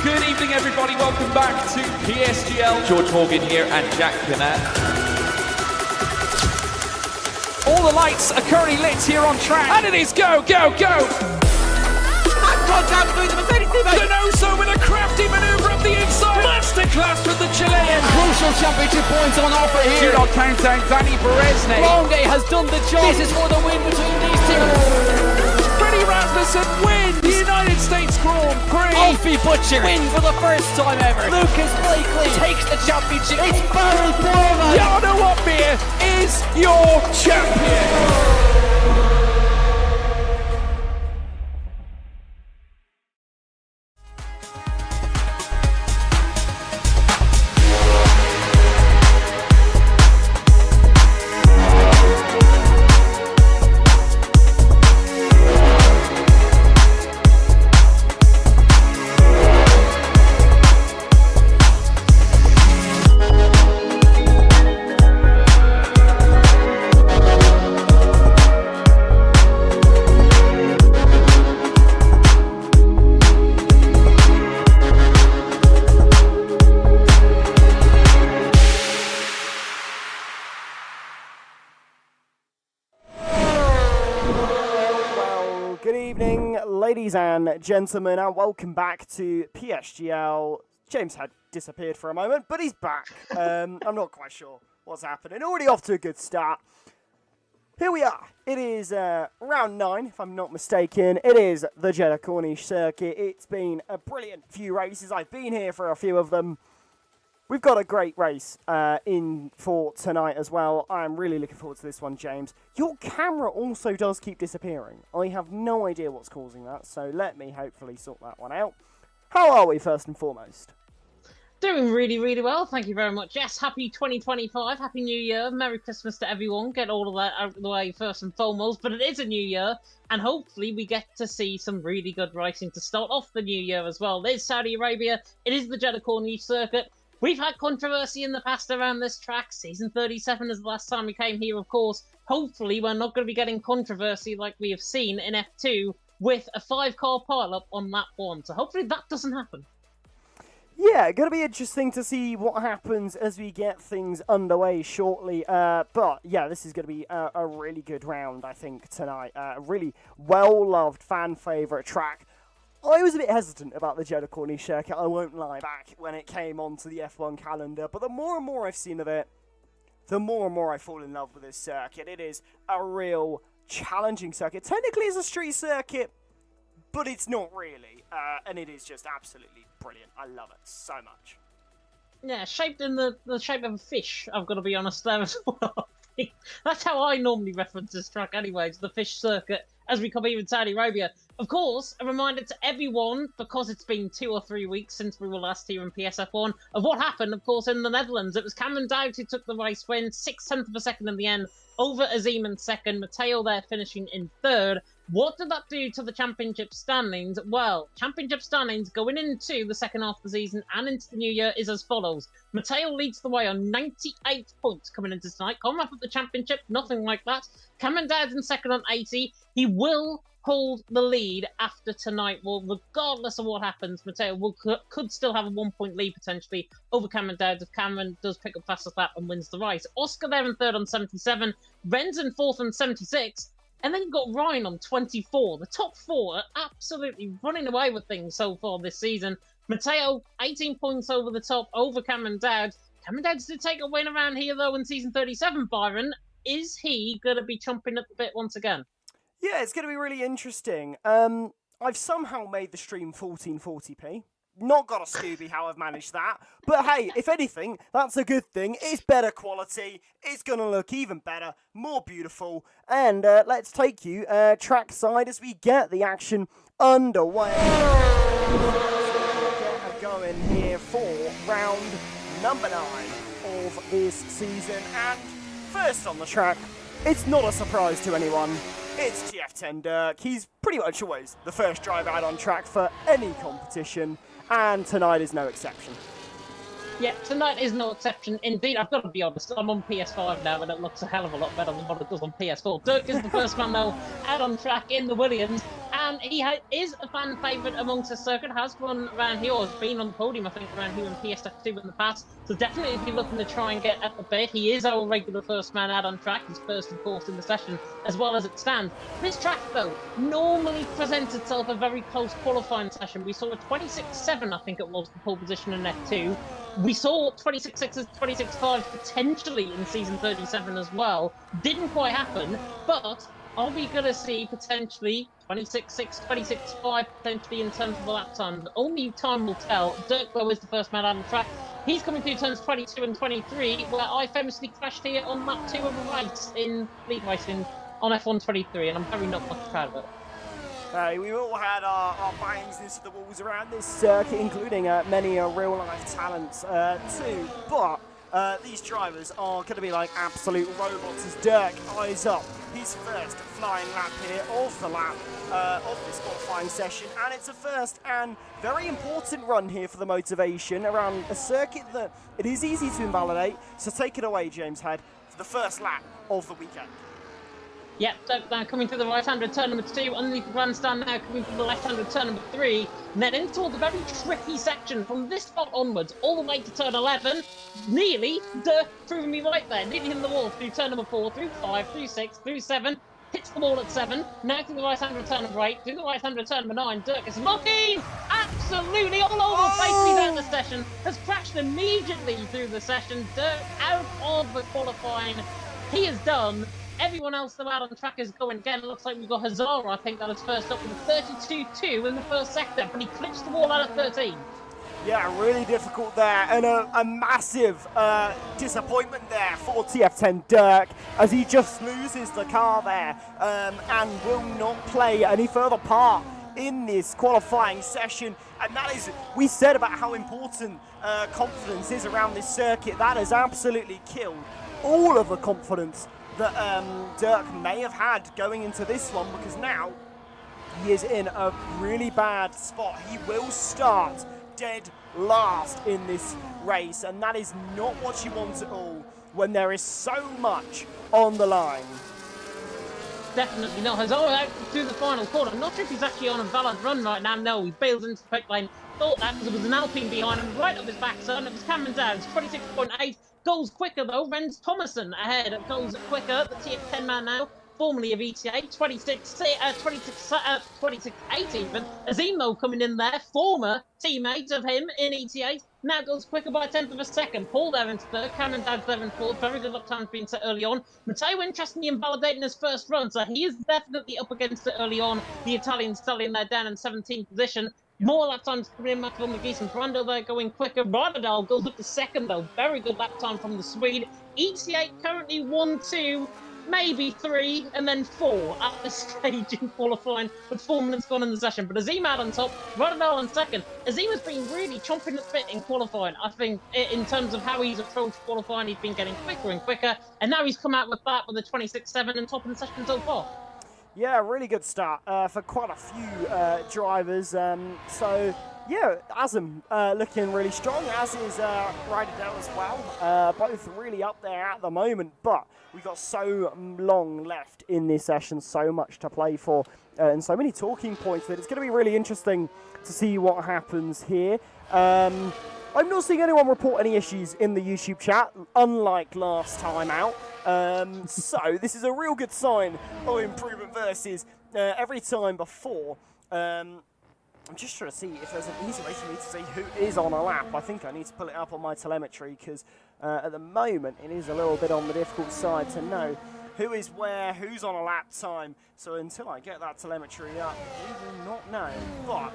Good evening, everybody. Welcome back to PSGL. George Morgan here and Jack Canat. All the lights are currently lit here on track. And it is go, go, go! Contact between the Mercedes teammates. Denoso with a crafty manoeuvre up the inside. Masterclass from the Chilean. Crucial championship points on offer here. Do not count down Vanny Berezne. Longe has done the job. This is for the win between these two. Freddie Rasmussen wins the United States Grand Prix. Alfie Butcher wins for the first time ever. Lucas Blakely takes the championship. It's Barry Borman. Jarno Opmeer is your champion. Ladies and gentlemen, and welcome back to PSGL. James had disappeared for a moment, but he's back. I'm not quite sure what's happening. Already off to a good start. Here we are. It is round 9, if I'm not mistaken. It is the Jed Cornish circuit. It's been a brilliant few races. I've been here for a few of them. We've got a great race in for tonight as well. I'm really looking forward to this one, James. Your camera also does keep disappearing. I have no idea what's causing that, so let me hopefully sort that one out. How are we, first and foremost? Doing really, really well. Thank you very much. Yes, happy 2025. Happy New Year. Merry Christmas to everyone. Get all of that out of the way first and foremost. But it is a new year, and hopefully we get to see some really good racing to start off the new year as well. There's Saudi Arabia. It is the Jed Cornish circuit. We've had controversy in the past around this track. Season 37 is the last time we came here, of course. Hopefully, we're not going to be getting controversy like we have seen in F2 with a 5-car pile-up on lap 1. So hopefully that doesn't happen. Yeah, going to be interesting to see what happens as we get things underway shortly. But yeah, this is going to be a really good round, I think, tonight. A really well-loved, fan-favourite track. I was a bit hesitant about the Jed Cornish circuit, I won't lie, back when it came onto the F1 calendar, but the more and more I've seen of it, the more and more I fall in love with this circuit. It is a real challenging circuit. Technically it's a street circuit, but it's not really, and it is just absolutely brilliant. I love it so much. Yeah, shaped in the shape of a fish, I've got to be honest there as well. That's how I normally reference this track anyway, to the fish circuit, as we come here in Saudi Arabia. Of course, a reminder to everyone, because it's been 2 or 3 weeks since we were last here in PSF1, of what happened, of course, in the Netherlands. It was Cameron Dowd who took the race win, 0.6 of a second in the end, over Azim in second, Matteo there finishing in third. What did that do to the championship standings? Well, championship standings going into the second half of the season and into the new year is as follows. Matteo leads the way on 98 points coming into tonight. Can't wrap up the championship, nothing like that. Cameron Dowd in second on 80. He will hold the lead after tonight. Well, regardless of what happens, Matteo could still have a 1-point lead potentially over Cameron Dowd if Cameron does pick up fastest lap and wins the race. Oscar there in third on 77. Renz in fourth on 76. And then you've got Ryan on 24. The top 4 are absolutely running away with things so far this season. Matteo, 18 points over the top, over Cameron Dowd. Cameron Dowd did take a win around here, though, in season 37, Byron. Is he going to be chomping at the bit once again? Yeah, it's going to be really interesting. I've somehow made the stream 1440p. Not got a Scooby how I've managed that. But hey, if anything, that's a good thing. It's better quality. It's going to look even better, more beautiful. And let's take you track side as we get the action underway. Get going here for round number 9 of this season. And first on the track, it's not a surprise to anyone. It's TF10 Dirk. He's pretty much always the first driver out on track for any competition. And tonight is no exception. Yeah, tonight is no exception. Indeed, I've got to be honest, I'm on PS5 now and it looks a hell of a lot better than what it does on PS4. Dirk is the first man, though, out on track in the Williams. And He is a fan favourite amongst the circuit, has won around here, or has been on the podium, I think, around here in PSF2 in the past. So definitely be looking to try and get at the bit. He is our regular first man out on track. He's first and fourth in the session, as well as it stands. This track, though, normally presents itself a very close qualifying session. We saw a 26.7, I think it was, the pole position in F2. We saw 26.6s, 26.5s potentially in season 37 as well. Didn't quite happen, but are we going to see potentially 26.6, 26.5 potentially in terms of the lap time? Only time will tell. Dirk, though, is the first man out on the track. He's coming through turns 22 and 23, where I famously crashed here on lap 2 of a race in lead racing on F1 23, and I'm very not much proud of it. We've all had our bangs into the walls around this circuit, including many real-life talents too. But these drivers are going to be like absolute robots as Dirk eyes up his first flying lap here of the lap of this qualifying session. And it's a first and very important run here for the motivation around a circuit that it is easy to invalidate. So take it away, James Head, for the first lap of the weekend. Yep, now coming to the right-handed turn number 2, underneath the grandstand now coming to the left-handed turn number 3, and then into the very tricky section from this spot onwards, all the way to turn 11, nearly, proving me right there, nearly hitting the wall through turn number 4, through 5, through 6, through 7, hits the wall at 7, now to the right-handed turn number 8, through the right-handed turn number 9, Dirk is mocking, absolutely all over the place, he's out of the session, has crashed immediately through the session, Dirk out of the qualifying, he is done. Everyone else though out on the track is going again. It looks like we've got Hazara, I think, that is first up with a 32.2 in the first sector, but he clips the wall out at 13. Yeah, really difficult there, and a massive disappointment there for TF10 Dirk, as he just loses the car there and will not play any further part in this qualifying session. And that is, we said about how important confidence is around this circuit. That has absolutely killed all of the confidence that Dirk may have had going into this one, because now he is in a really bad spot. He will start dead last in this race, and that is not what you want at all when there is so much on the line. Definitely not. Hazara out through the final corner. I'm not sure if he's actually on a valid run right now. No, he bails into the pit lane. Thought that because there was an Alpine behind him, right up his backside. It was Cameron Downs, 26.8. Goes quicker though, Renz Thomason ahead of goes quicker, the TF10 man now, formerly of ETA, 26.8 even. Azimo coming in there, former teammate of him in ETA, now goes quicker by a tenth of a second. Paul there into third, Cameron Downs there in fourth, very good lap time being set early on. Matteo interestingly invalidating his first run, so he is definitely up against it early on. The Italian stallion there down in 17th position. More lap times coming in, Matt McGee's and Brando there going quicker. Rodadal goes up to second though. Very good lap time from the Swede. ETA currently 1, 2, maybe 3, and then 4 at this stage in qualifying. But 4 minutes gone in the session. But Azim out on top, Rodadal on second. Azim has been really chomping at the bit in qualifying. I think in terms of how he's approached qualifying, he's been getting quicker and quicker. And now he's come out with that with a 26.7 and top in the session so far. Yeah, really good start for quite a few drivers. So, yeah, Azim looking really strong, as is Rydell as well. Both really up there at the moment, but we've got so long left in this session, so much to play for, and so many talking points that it's going to be really interesting to see what happens here. I'm not seeing anyone report any issues in the YouTube chat, unlike last time out. So this is a real good sign of improvement versus every time before. I'm just trying to see if there's an easy way for me to see who is on a lap. I think I need to pull it up on my telemetry, because at the moment it is a little bit on the difficult side to know who is where, who's on a lap time. So until I get that telemetry up, we will not know. But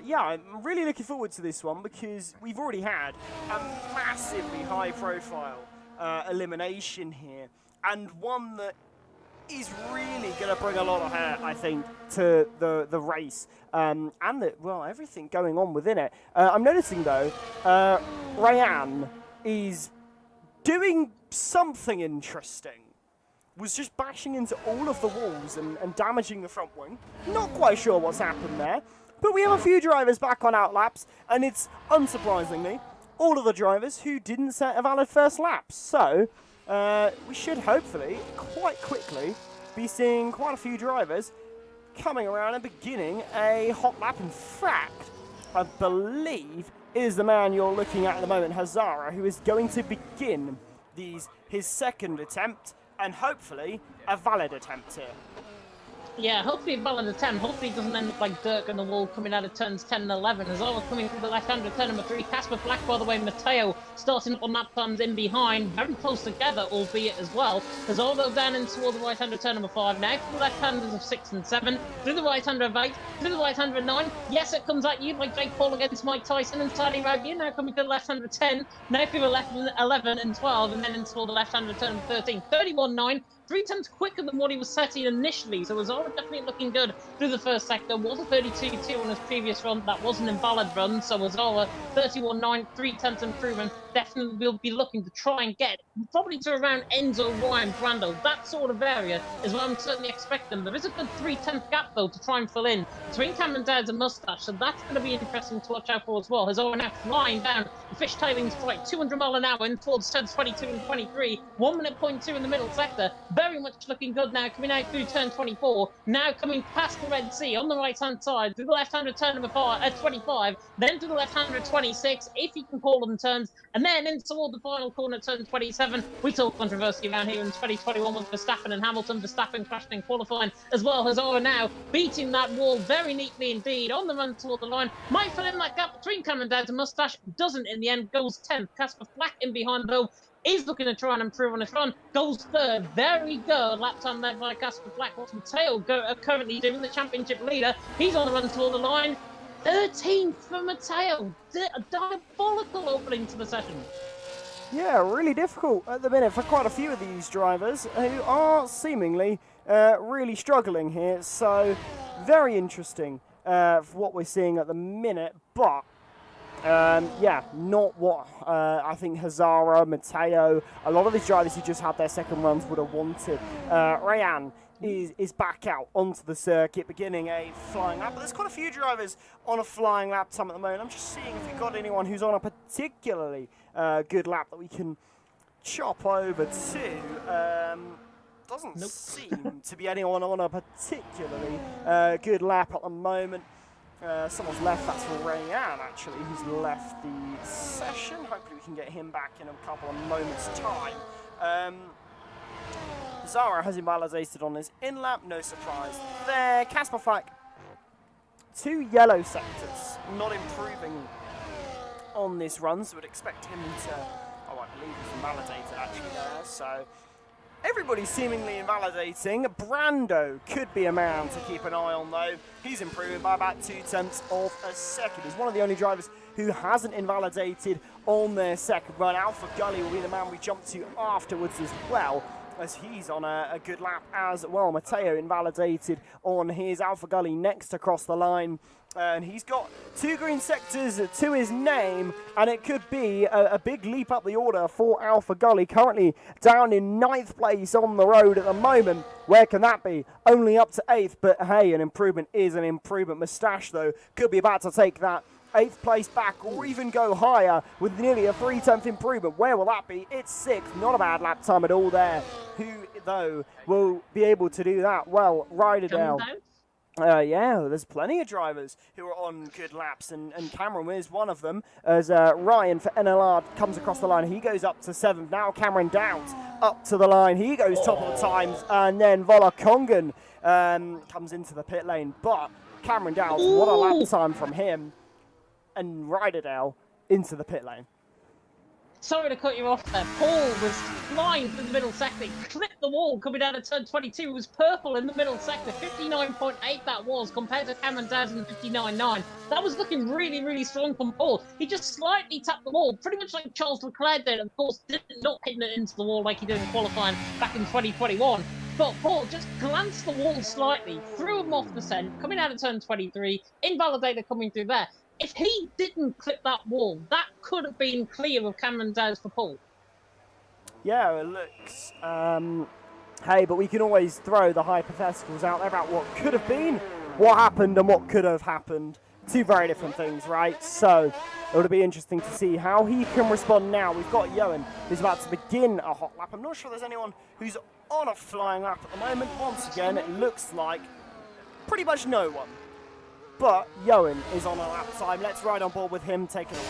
yeah, I'm really looking forward to this one, because we've already had a massively high-profile elimination here, and one that is really going to bring a lot of hurt, I think, to the race, and everything going on within it. I'm noticing, though, Ryan is doing something interesting. Was just bashing into all of the walls and damaging the front wing. Not quite sure what's happened there. But we have a few drivers back on outlaps, and it's, unsurprisingly, all of the drivers who didn't set a valid first lap. So, we should hopefully, quite quickly, be seeing quite a few drivers coming around and beginning a hot lap. In fact, I believe is the man you're looking at the moment, Hazara, who is going to begin his second attempt and hopefully a valid attempt here. Yeah, hopefully a valid attempt. Hopefully it doesn't end up like Dirk on the wall coming out of turns 10 and 11. As always coming through the left-hander turn number 3. Casper Black, by the way, Matteo starting up on lap times in behind. Very close together, albeit as well. As all go down in toward the right-hander turn number 5. Now through the left-handers of 6 and 7. Through the right-hander of 8. Through the right-hander of 9. Yes, it comes at you like Jake Paul against Mike Tyson and Saudi Arabia. Now coming to the left-hander of 10. Now through the left 11 and 12. And then in toward the left-hander turn number 13. 31.9. 3 tenths quicker than what he was setting initially, so Azara definitely looking good through the first sector. Was a 32.2 on his previous run. That was an invalid run, so Azara 31.9, 3 tenths improvement. Definitely will be looking to try and get probably to around Enzo, Ryan, Brando. That sort of area is what I'm certainly expecting. There is a good 3/10 gap though to try and fill in between Cameron Dowds and Mustache, so that's going to be interesting to watch out for as well. Azara now flying down the fishtailing strike, 200 mile an hour in towards turns 22 and 23. 1 minute 0.2 in the middle sector. Very much looking good now, coming out through turn 24. Now coming past the Red Sea on the right-hand side, through the left-hander turn number 25, then to the left-hander 26, if he can call them turns, and then in toward the final corner, turn 27. We talk controversy around here in 2021 with Verstappen and Hamilton. Verstappen crashing in qualifying, as well as Hazara now beating that wall very neatly indeed on the run toward the line. Might fill in that gap between Cameron Dowds and Mustache. Doesn't in the end, goes 10th. Casper Black in behind though. Is looking to try and improve on his run. Goes 3rd. Very good. Lap time led by Casper Black. What's Matteo currently doing? The championship leader. He's on the run toward the line. 13th for Matteo. A diabolical opening to the session. Yeah, really difficult at the minute for quite a few of these drivers who are seemingly really struggling here. So, very interesting for what we're seeing at the minute. But yeah, not what I think Hazara, Matteo, a lot of these drivers who just had their second runs would have wanted. Rayan is back out onto the circuit, beginning a flying lap. But there's quite a few drivers on a flying lap time at the moment. I'm just seeing if we've got anyone who's on a particularly good lap that we can chop over to. Doesn't seem to be anyone on a particularly good lap at the moment. Someone's left, that's Rayan actually, who's left the session. Hopefully we can get him back in a couple of moments' time. Zara has invalidated on his in-lap, no surprise there. Casper Flack, 2 yellow sectors, not improving on this run, so we'd expect him to, oh I believe he's invalidated actually there, so everybody's seemingly invalidating. Brando could be a man to keep an eye on though. He's improving by about 2 tenths of a second. He's one of the only drivers who hasn't invalidated on their second run. Alpha Gully will be the man we jump to afterwards as well, as he's on a good lap as well. Matteo invalidated on his Alpha Gully next across the line. And he's got 2 green sectors to his name, and it could be a big leap up the order for Alpha Gully, currently down in 9th place on the road at the moment. Where can that be? Only up to 8th, but hey, an improvement is an improvement. Moustache, though, could be about to take that 8th place back, or even go higher with nearly a 3/10 improvement. Where will that be? It's 6th. Not a bad lap time at all there. Who, though, will be able to do that? Well, Ryderdale. Yeah, there's plenty of drivers who are on good laps, and Cameron is one of them, as Ryan for NLR comes across the line. He goes up to 7th. Now Cameron Dowds up to the line. He goes top of the times, and then Vola Kongan comes into the pit lane. But Cameron Dowds, what a lap time from him, and Ryderdale into the pit lane. Sorry to cut you off there. Paul was flying through the middle sector. He clipped the wall coming out of turn 22. It was purple in the middle sector. 59.8 that was, compared to Cameron Dowds and 59.9. That was looking really, really strong from Paul. He just slightly tapped the wall, pretty much like Charles Leclerc did. Of course, not hitting it into the wall like he did in qualifying back in 2021. But Paul just glanced the wall slightly, threw him off the scent, coming out of turn 23. Invalidator coming through there. If he didn't clip that wall, that could have been clear of Cameron Dowds for Paul. Yeah, it looks... hey, but we can always throw the hypotheticals out there about what could have been, what happened, and what could have happened. 2 very different things, right? So it'll be interesting to see how he can respond now. We've got Johan, who's about to begin a hot lap. I'm not sure there's anyone who's on a flying lap at the moment. Once again, it looks like pretty much no one. But Johan is on a lap time. Let's ride on board with him. Take it away.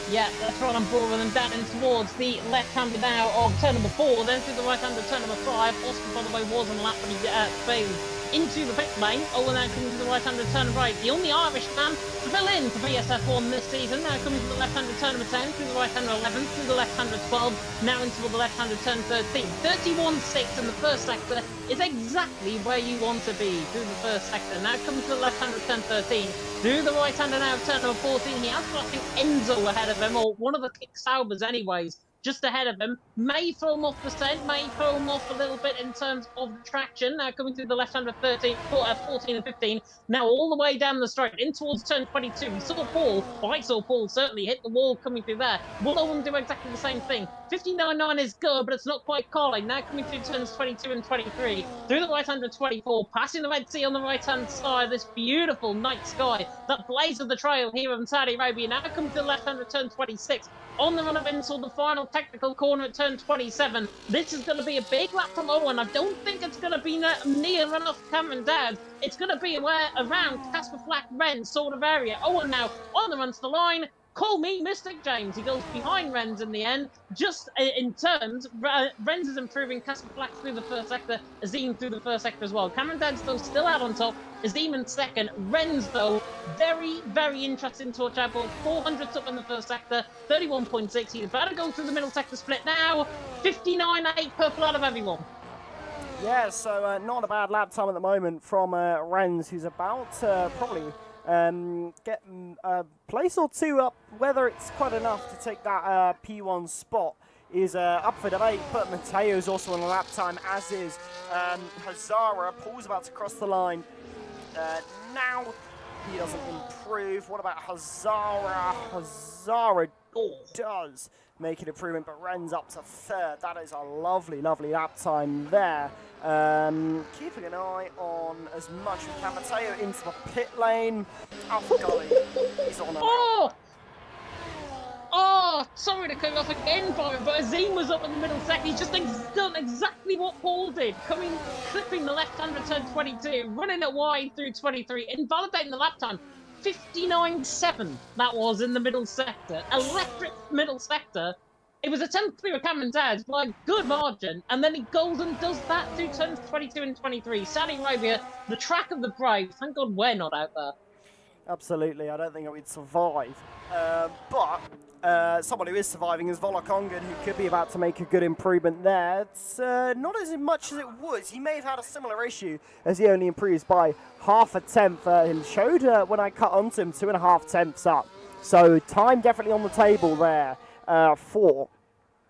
Yeah, that's right on board with them down in towards the left-hander now of turn number 4, then through the right-hander turn number 5. Oscar, by the way, was on the lap, but he failed into the pit lane. Oh, and now coming to the right-hander turn number 8. The only Irishman to fill in for BSF1 this season. Now coming to the left-hander turn number 10, through the right-hander 11, through the left-hander 12, now into the left-hander turn 13. 31.6 in the first sector is exactly where you want to be through the first sector. Now coming to the left-hander turn 13, through the right-hander now turn number 14. He has got, I think, Enzo ahead of him, or one of the kick Saubers anyways, just ahead of him. May throw him off the scent, may throw him off a little bit in terms of the traction. Now coming through the left-hander 14 and 15. Now all the way down the straight, in towards turn 22. We saw Paul, or I saw Paul certainly hit the wall coming through there. Will Owen do exactly the same thing? 59.9 is good, but it's not quite calling. Now coming through turns 22 and 23. Through the right-hander 24, passing the Red Sea on the right-hand side. This beautiful night sky that blazes the trail here in Saudi Arabia. Now coming to the left-hander turn 26. On the run up until the final technical corner at turn 27. This is going to be a big lap from Owen. I don't think it's going to be near runoff Cameron Dowd. It's going to be around Casper Flack Wren sort of area. Owen now on the run to the line. Call me Mystic James. He goes behind Renz in the end. Just in terms, Renz is improving. Casper Flack through the first sector. Azim through the first sector as well. Cameron Dowd's though still out on top. Azim in second. Renz though, very, very interesting to watch out for. 400s up in the first sector. 31.6. He's about to go through the middle sector split now. 59.8 purple out of everyone. Yeah, so not a bad lap time at the moment from Renz, who's about probably get a place or two up. Whether it's quite enough to take that P1 spot is up for debate, but Mateo's also on a lap time, as is Hazara. Paul's about to cross the line. Now he doesn't improve. What about Hazara? Hazara does make an improvement, but Ren's up to third. That is a lovely, lovely lap time there. Keeping an eye on as much as we can. Mateo into the pit lane. Alpha Gully, he's on a Oh, sorry to cut you off again, Byron, but Azim was up in the middle sector. He's just done exactly what Paul did, clipping the left-hander turn 22, running it wide through 23, invalidating the lap time. 59.7 that was in the middle sector. Electric middle sector. It was a 10th clear of Cameron Dowd by a good margin, and then he goes and does that through turns 22 and 23. Saudi Arabia, the track of the brave. Thank God we're not out there. Absolutely, I don't think it would survive. But someone who is surviving is Volokongan, who could be about to make a good improvement there. It's not as much as it was. He may have had a similar issue, as he only improves by half a tenth. He showed when I cut onto him 2.5 tenths up. So time definitely on the table there for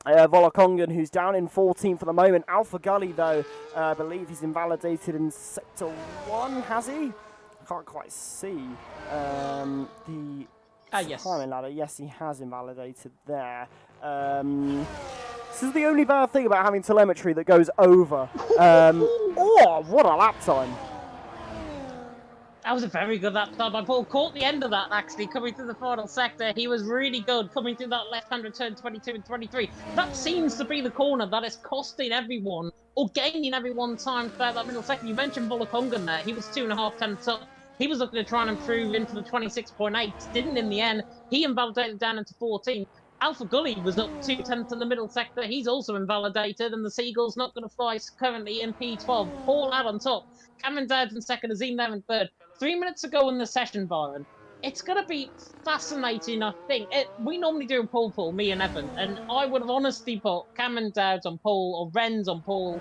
Volokongan, who's down in 14th for the moment. Alpha Gully, though, I believe he's invalidated in Sector 1, has he? I can't quite see the yes. timing ladder. Yes, he has invalidated there. This is the only bad thing about having telemetry that goes over. Oh, what a lap time. That was a very good lap time by Paul. Caught the end of that, actually, coming through the final sector. He was really good coming through that left-hander turn 22 and 23. That seems to be the corner that is costing everyone, or gaining everyone time throughout that middle sector. You mentioned Volokongan there. He was 2.5 tenths up. He was looking to try and improve into the 26.8. Didn't in the end. He invalidated down into 14. Alpha Gully was up 2 tenths in the middle sector. He's also invalidated, and the Seagull's not going to fly currently in P12. Paul out on top. Cameron Dowd in second, Azim there in third. 3 minutes ago in the session, Byron. It's going to be fascinating, I think. We normally do a pole, me and Evan, and I would have honestly put Cameron Dowd on pole, or Ren's on pole,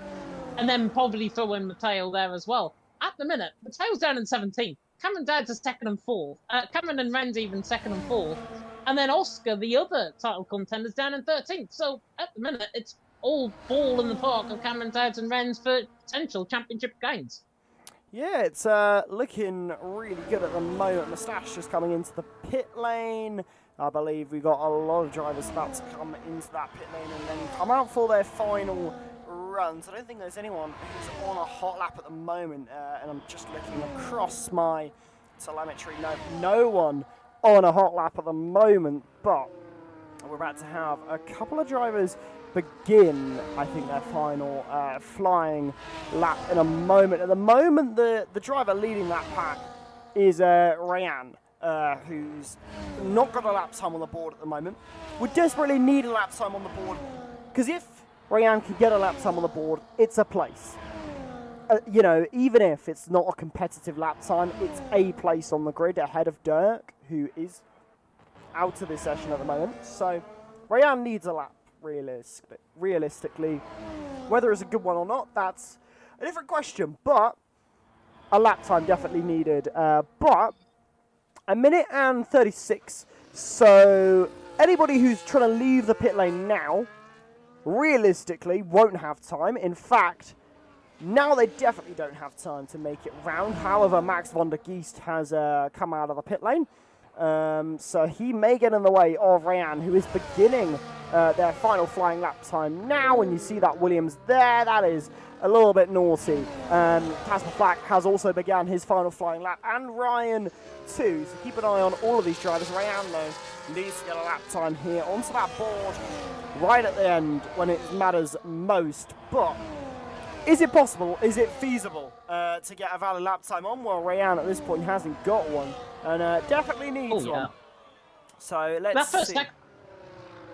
and then probably throw in Mateo there as well. At the minute, Mateo's down in 17th. Cameron Dowd's is second and fourth. Cameron and Ren's even second and fourth. And then Oscar, the other title contender's down in 13th. So at the minute, it's all ball in the park of Cameron Dowd and Ren's for potential championship gains. Yeah, it's looking really good at the moment. Moustache just coming into the pit lane. I believe we've got a lot of drivers about to come into that pit lane and then come out for their final runs. I don't think there's anyone who's on a hot lap at the moment, and I'm just looking across my telemetry. No one on a hot lap at the moment, but we're about to have a couple of drivers begin, I think, their final flying lap in a moment. At the moment, the driver leading that pack is Ryan, who's not got a lap time on the board at the moment. We desperately need a lap time on the board, because if Ryan can get a lap time on the board, it's a place. You know, even if it's not a competitive lap time, it's a place on the grid ahead of Dirk, who is out of this session at the moment. So Ryan needs a lap, realistically. Whether it's a good one or not, that's a different question, but a lap time definitely needed. But a minute and 36, so anybody who's trying to leave the pit lane now, realistically, won't have time. In fact, now they definitely don't have time to make it round. However, Max van der Geest has come out of the pit lane. So he may get in the way of Ryan, who is beginning their final flying lap time now. When you see that Williams there, that is a little bit naughty. Casper Flack has also begun his final flying lap, and Ryan too. So keep an eye on all of these drivers. Ryan, though, needs to get a lap time here onto that board right at the end when it matters most. But is it possible? Is it feasible to get a valid lap time on? Well, Ryan at this point hasn't got one, and definitely needs one. So let's see.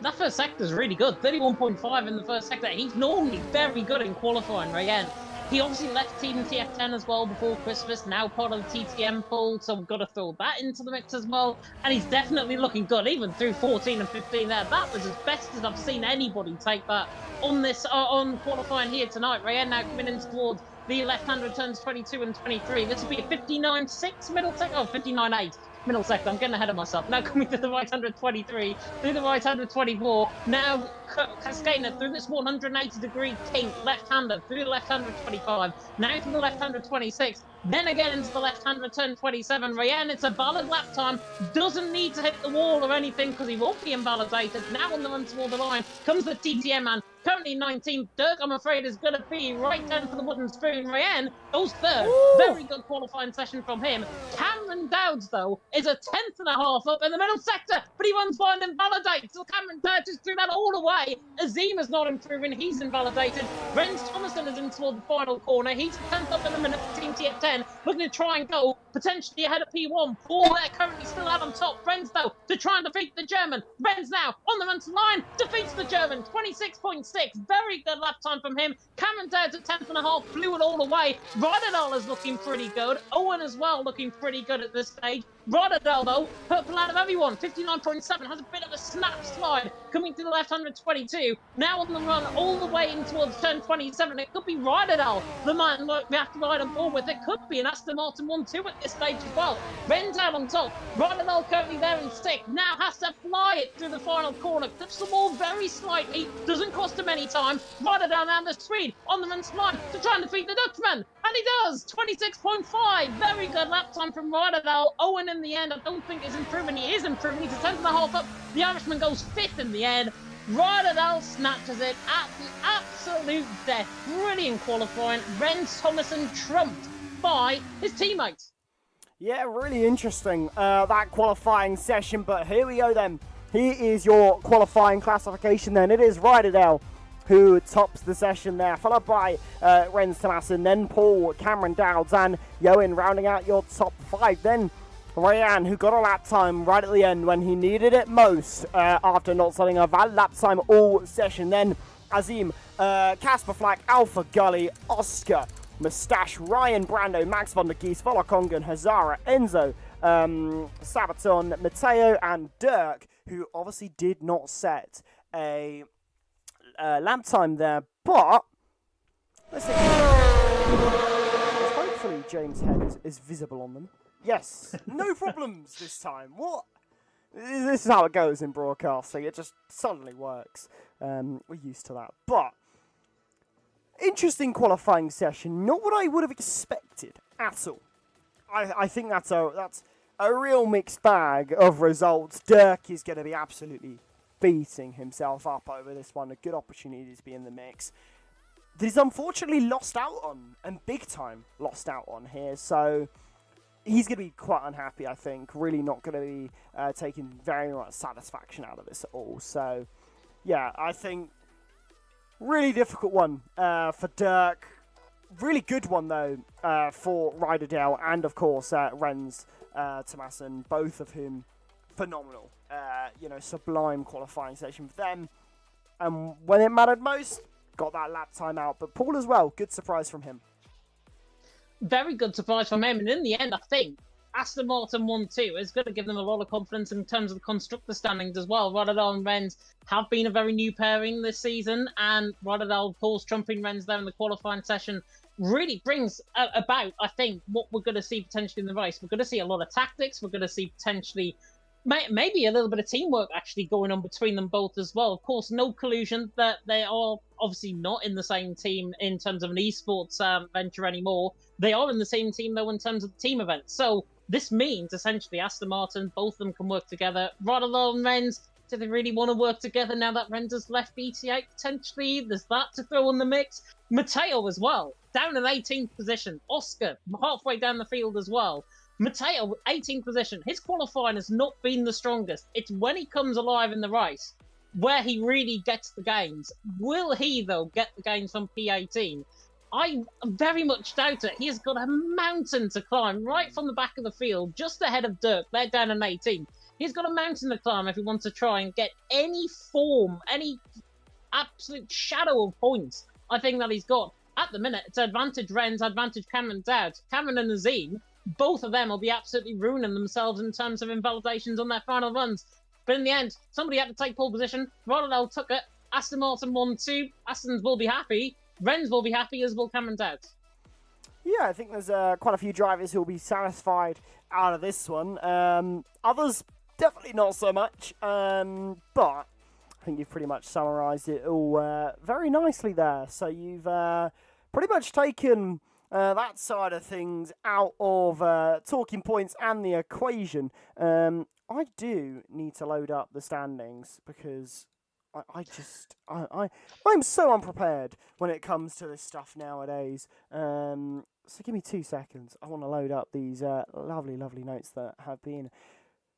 That first sector is really good. 31.5 in the first sector. He's normally very good in qualifying, Ryan. He obviously left Team TF10 as well before Christmas, now part of the TTM pool, so we've got to throw that into the mix as well. And he's definitely looking good, even through 14 and 15 there. That was as best as I've seen anybody take that on this on qualifying here tonight. Ryan now coming in towards the left-hander turns 22 and 23. This will be a 59.6 middle sector, oh, 59.8. Middle sector, I'm getting ahead of myself. Now coming to the right-hander 23, through the right-hander 24, now cascading it through this 180-degree kink, left-hander, through the left-hander 25, now to the left-hander 26, then again into the left-hander turn 27. Ryan, it's a valid lap time, doesn't need to hit the wall or anything because he won't be invalidated. Now on the run toward the line comes the TTM man, currently 19th. Dirk, I'm afraid, is going to be right down for the wooden spoon. Ryan goes third. Ooh. Very good qualifying session from him. Cameron Dowds, though, is a 10th and a half up in the middle sector, but he runs by and invalidates. So Cameron Dowds just threw that all away. Azim is not improving. He's invalidated. Renz Thomason is in toward the final corner. He's 10th up in the minute for Team TF10, looking to try and go potentially ahead of P1. Paul there currently still out on top. Renz, though, to try and defeat the German. Renz now on the run to line, defeats the German. 26.6. Very good lap time from him. Cameron Dowds at 10th and a half, blew it all away. Rodadal is looking pretty good. Owen as well looking pretty good at this stage. Rodadal, though, purple out of everyone. 59.7, has a bit of a snap slide coming to the left-hander 22. Now on the run all the way in towards turn 27. It could be Rodadal, the man we have to ride on board with. It could be an Aston Martin 1-2 at this stage as well. Ren's out on top. Rodadal currently there in 6th. Now has to fly it through the final corner. Clips the wall very slightly. Doesn't cost him any time. Rodadal down the Swede on the run slide to try and defeat the Dutchman. And he does! 26.5. Very good lap time from Rodadal. Owen in the end, I don't think is improving. He is improving. He's a 10th and a half up. The Irishman goes 5th in the end. Rodadal snatches it at the absolute death. Brilliant qualifying. Renz Thomason trumped by his teammates. Yeah, really interesting, that qualifying session. But here we go then. Here is your qualifying classification then. It is Rodadal who tops the session there, followed by Renz Thomason, then Paul, Cameron Dowds, and Yoen rounding out your top 5. Then Ryan, who got a lap time right at the end when he needed it most after not setting a valid lap time all session. Then Azim, Casper Flack, Alpha Gully, Oscar, Moustache, Ryan Brando, Max van der Geest, Volakongen, Hazara, Enzo, Sabaton, Matteo, and Dirk, who obviously did not set a lap time there, but let's see. Hopefully James' head is visible on them. Yes, no problems this time. What? This is how it goes in broadcasting. It just suddenly works. We're used to that. But interesting qualifying session. Not what I would have expected at all. I think that's a real mixed bag of results. Dirk is going to be absolutely beating himself up over this one. A good opportunity to be in the mix that he's unfortunately lost out on, and big time lost out on here. So he's going to be quite unhappy, I think. Really not going to be taking very much satisfaction out of this at all. So, yeah, I think really difficult one for Dirk. Really good one, though, for Ryderdale and, of course, Renz Tomasin, both of whom phenomenal. Sublime qualifying session for them. And when it mattered most, got that lap time out. But Paul as well, good surprise from him. Very good surprise from him. And in the end, I think Aston Martin 1-2 is going to give them a lot of confidence in terms of the constructor standings as well. Ryderdale and Renz have been a very new pairing this season. And Ryderdale, of course, trumping Renz there in the qualifying session really brings about, I think, what we're going to see potentially in the race. We're going to see a lot of tactics. We're going to see potentially maybe a little bit of teamwork actually going on between them both as well. Of course, no collusion, that they are obviously not in the same team in terms of an esports venture anymore. They are in the same team, though, in terms of the team events. So this means, essentially, Aston Martin, both of them can work together. Ryderdale and Renz, do they really want to work together now that Renz has left BT8, potentially? There's that to throw in the mix. Matteo as well, down in 18th position. Oscar, halfway down the field as well. Matteo, 18th position. His qualifying has not been the strongest. It's when he comes alive in the race where he really gets the gains. Will he, though, get the gains from P18? I very much doubt it. He has got a mountain to climb right from the back of the field, just ahead of Dirk. They're down in 18th. He's got a mountain to climb if he wants to try and get any form, any absolute shadow of points, I think, that he's got. At the minute, it's advantage Renz, advantage Cameron Dowd. Cameron and Azim, both of them will be absolutely ruining themselves in terms of invalidations on their final runs. But in the end, somebody had to take pole position. Ryderdale took it. Aston Martin 1-2. Aston's will be happy. Renz will be happy, as will Cameron Dowd. Yeah, I think there's quite a few drivers who will be satisfied out of this one. Others, definitely not so much. But I think you've pretty much summarised it all very nicely there. So you've pretty much taken that side of things out of talking points and the equation. I do need to load up the standings because I'm so unprepared when it comes to this stuff nowadays. So give me 2 seconds. I want to load up these lovely notes that have been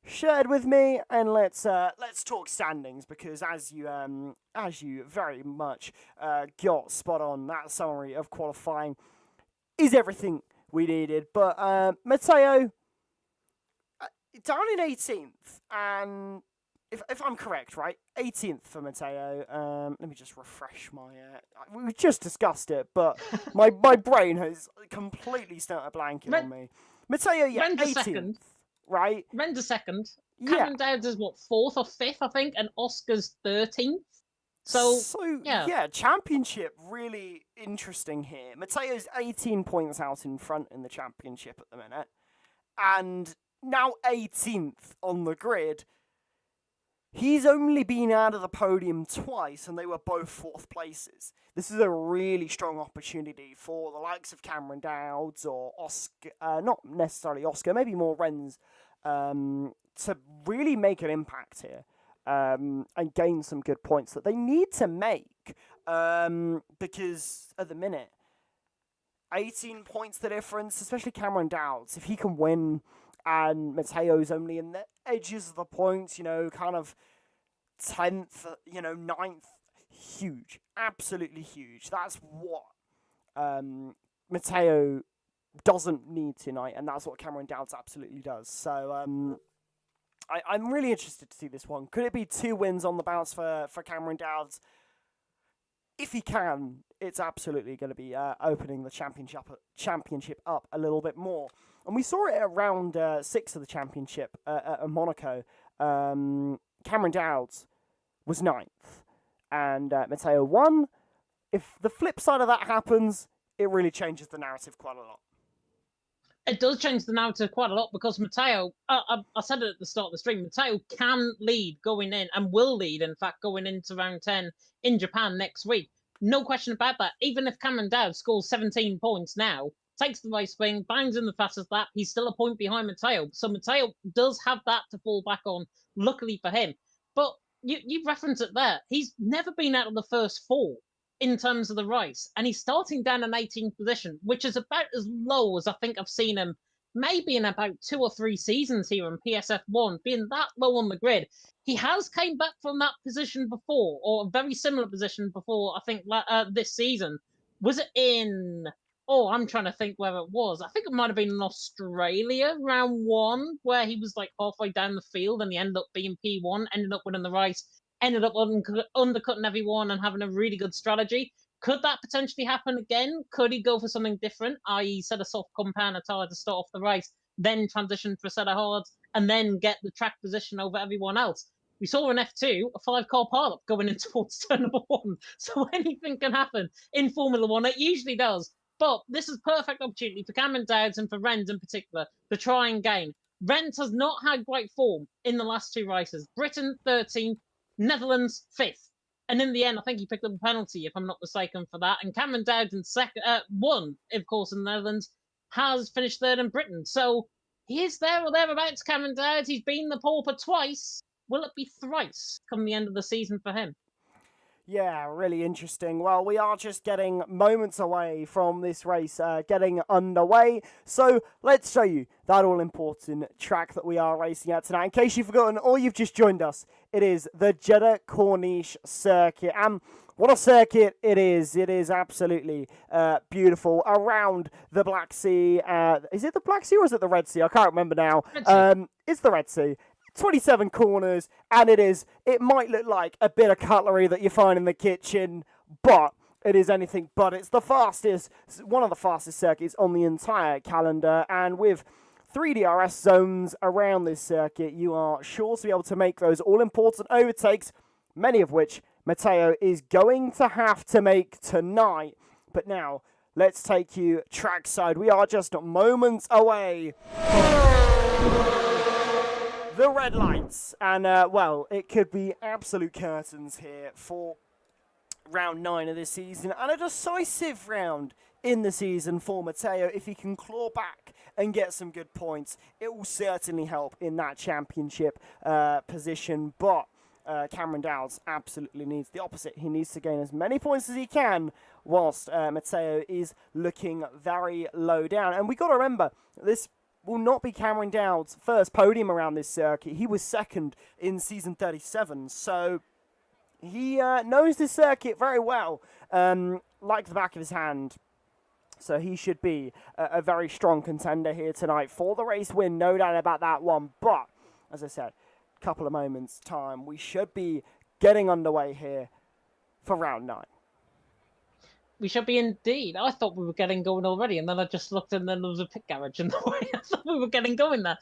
shared with me, and let's talk standings, because as you very much got spot on, that summary of qualifying is everything we needed. But Matteo down in 18th, and if I'm correct, right, 18th for Matteo. Let me just refresh my. We just discussed it, but my brain has completely started blanking on me. Matteo, yeah, Renz 18th, second. right? Renz a second. Yeah. Cameron Dowd is what, 4th or 5th, I think, and Oscar's 13th. So yeah, championship really interesting here. Matteo's 18 points out in front in the championship at the minute, and now 18th on the grid. He's only been out of the podium twice, and they were both 4th places. This is a really strong opportunity for the likes of Cameron Dowds or Oscar, not necessarily Oscar, maybe more Renz, to really make an impact here and gain some good points that they need to make, because at the minute, 18 points the difference, especially Cameron Dowds. If he can win and Matteo's only in the edges of the points, kind of 10th, 9th, huge, absolutely huge. That's what Matteo doesn't need tonight, and that's what Cameron Dowds absolutely does. So I'm really interested to see this one. Could it be 2 wins on the bounce for Cameron Dowds? If he can, it's absolutely going to be opening the championship up a little bit more. And we saw it at round 6 of the championship at Monaco. Cameron Dowds was 9th, and Matteo won. If the flip side of that happens, it really changes the narrative quite a lot. It does change the narrative quite a lot, because Matteo, I said it at the start of the stream, Matteo can lead going in, and will lead, in fact, going into round 10 in Japan next week. No question about that. Even if Cameron Dowd scores 17 points now, takes the race wing, bangs in the fastest lap, he's still a point behind Matteo. So Matteo does have that to fall back on, luckily for him. But you reference it there. He's never been out of the first 4 in terms of the race, and he's starting down an 18th position, which is about as low as I think I've seen him maybe in about 2 or 3 seasons here in PSF1, being that low on the grid. He has came back from that position before, or a very similar position before, I think, this season. Was it in... Oh, I'm trying to think where it was. I think it might have been in Australia, round 1, where he was like halfway down the field and he ended up being P1, ended up winning the race, ended up undercutting everyone and having a really good strategy. Could that potentially happen again? Could he go for something different, i.e. set a soft compounder tyre to start off the race, then transition for a set of hards, and then get the track position over everyone else? We saw in F2 a 5-car pileup going in towards turn number 1, so anything can happen in Formula 1. It usually does. But this is perfect opportunity for Cameron Dowds and for Renz in particular to try and gain. Renz has not had great form in the last 2 races. Britain 13th, Netherlands 5th. And in the end, I think he picked up a penalty, if I'm not mistaken, for that. And Cameron Dowds in won, of course, in the Netherlands, has finished 3rd in Britain. So he is there or thereabouts, Cameron Dowds. He's been the pauper twice. Will it be thrice come the end of the season for him? Yeah, really interesting. Well, we are just getting moments away from this race getting underway. So let's show you that all-important track that we are racing at tonight. In case you've forgotten or you've just joined us, it is the Jed Cornish circuit. And what a circuit it is. It is absolutely beautiful around the Black Sea. Is it the Black Sea or is it the Red Sea? I can't remember now. It's the Red Sea. 27 corners, and it might look like a bit of cutlery that you find in the kitchen, but it is anything but. It's the fastest, one of the fastest circuits on the entire calendar, and with 3 DRS zones around this circuit, you are sure to be able to make those all-important overtakes, many of which Matteo is going to have to make tonight. But now, let's take you trackside. We are just moments away the red lights, and well, it could be absolute curtains here for round 9 of this season, and a decisive round in the season for Matteo. If he can claw back and get some good points, it will certainly help in that championship position, but Cameron Dowds absolutely needs the opposite. He needs to gain as many points as he can, whilst Matteo is looking very low down. And we got to remember, this will not be Cameron Dowds' first podium around this circuit. He was 2nd in season 37, so he knows this circuit very well, like the back of his hand. So he should be a very strong contender here tonight for the race win, no doubt about that one. But, as I said, a couple of moments' time, we should be getting underway here for round 9. We should be indeed. I thought we were getting going already, and then I just looked and then there was a pit garage in the way. I thought we were getting going there.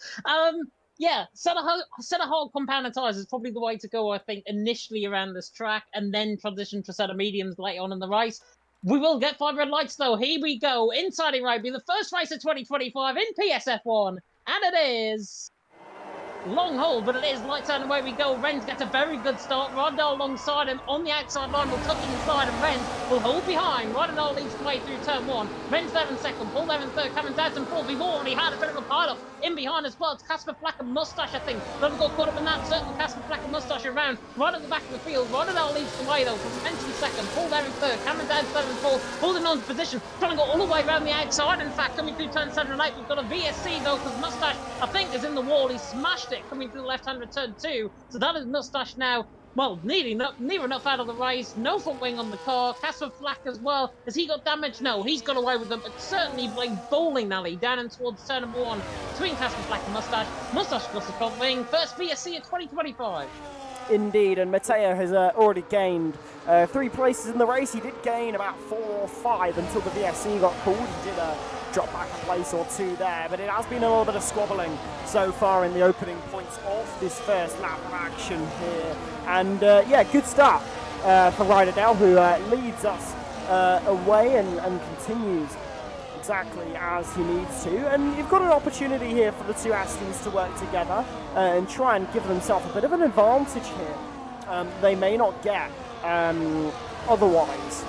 Yeah, set a hard compounder tyres is probably the way to go, I think, initially around this track, and then transition to a set of mediums later on in the race. We will get 5 red lights, though. Here we go, in Saudi Arabia, the first race of 2025 in PSF1, and it is... long hold, but it is lights out and away we go. Renz gets a very good start. Rodell alongside him on the outside line will touch inside, and Renz will hold behind. Rodell leads the way through turn 1. Renz there in 2nd, Paul there in 3rd, Cameron Dowds in 4th. We've already had a bit of a pile-up in behind as well. It's Casper Flack and Mustache, I think. Doesn't got caught up in that. Certainly Casper Flack and Mustache around. Right at the back of the field. Rodell leads the way though from Renz in 2nd, Paul there in 3rd, Cameron Dowds there in 4th, holding on to position, trying to go all the way around the outside. In fact, coming through turn 7 and 8, we've got a VSC though, because Mustache, I think, is in the wall. He smashed it coming through the left-hand return 2. So that is Mustache now, well, near enough out of the race. No front wing on the car. Casper Flack as well. Has he got damage? No, he's got away with them. But certainly like bowling alley down and towards turn number 1 between Casper Flack and Mustache. Mustache got the front wing. First VSC of 2025. Indeed, and Matteo has already gained 3 places in the race. He did gain about 4 or 5 until the VSC got called. He did drop back a place or 2 there, but it has been a little bit of squabbling so far in the opening points of this first lap of action here. And yeah, good start for Ryder Dell, who leads us away and continues exactly as he needs to. And you've got an opportunity here for the 2 Astons to work together and try and give themselves a bit of an advantage here. They may not get otherwise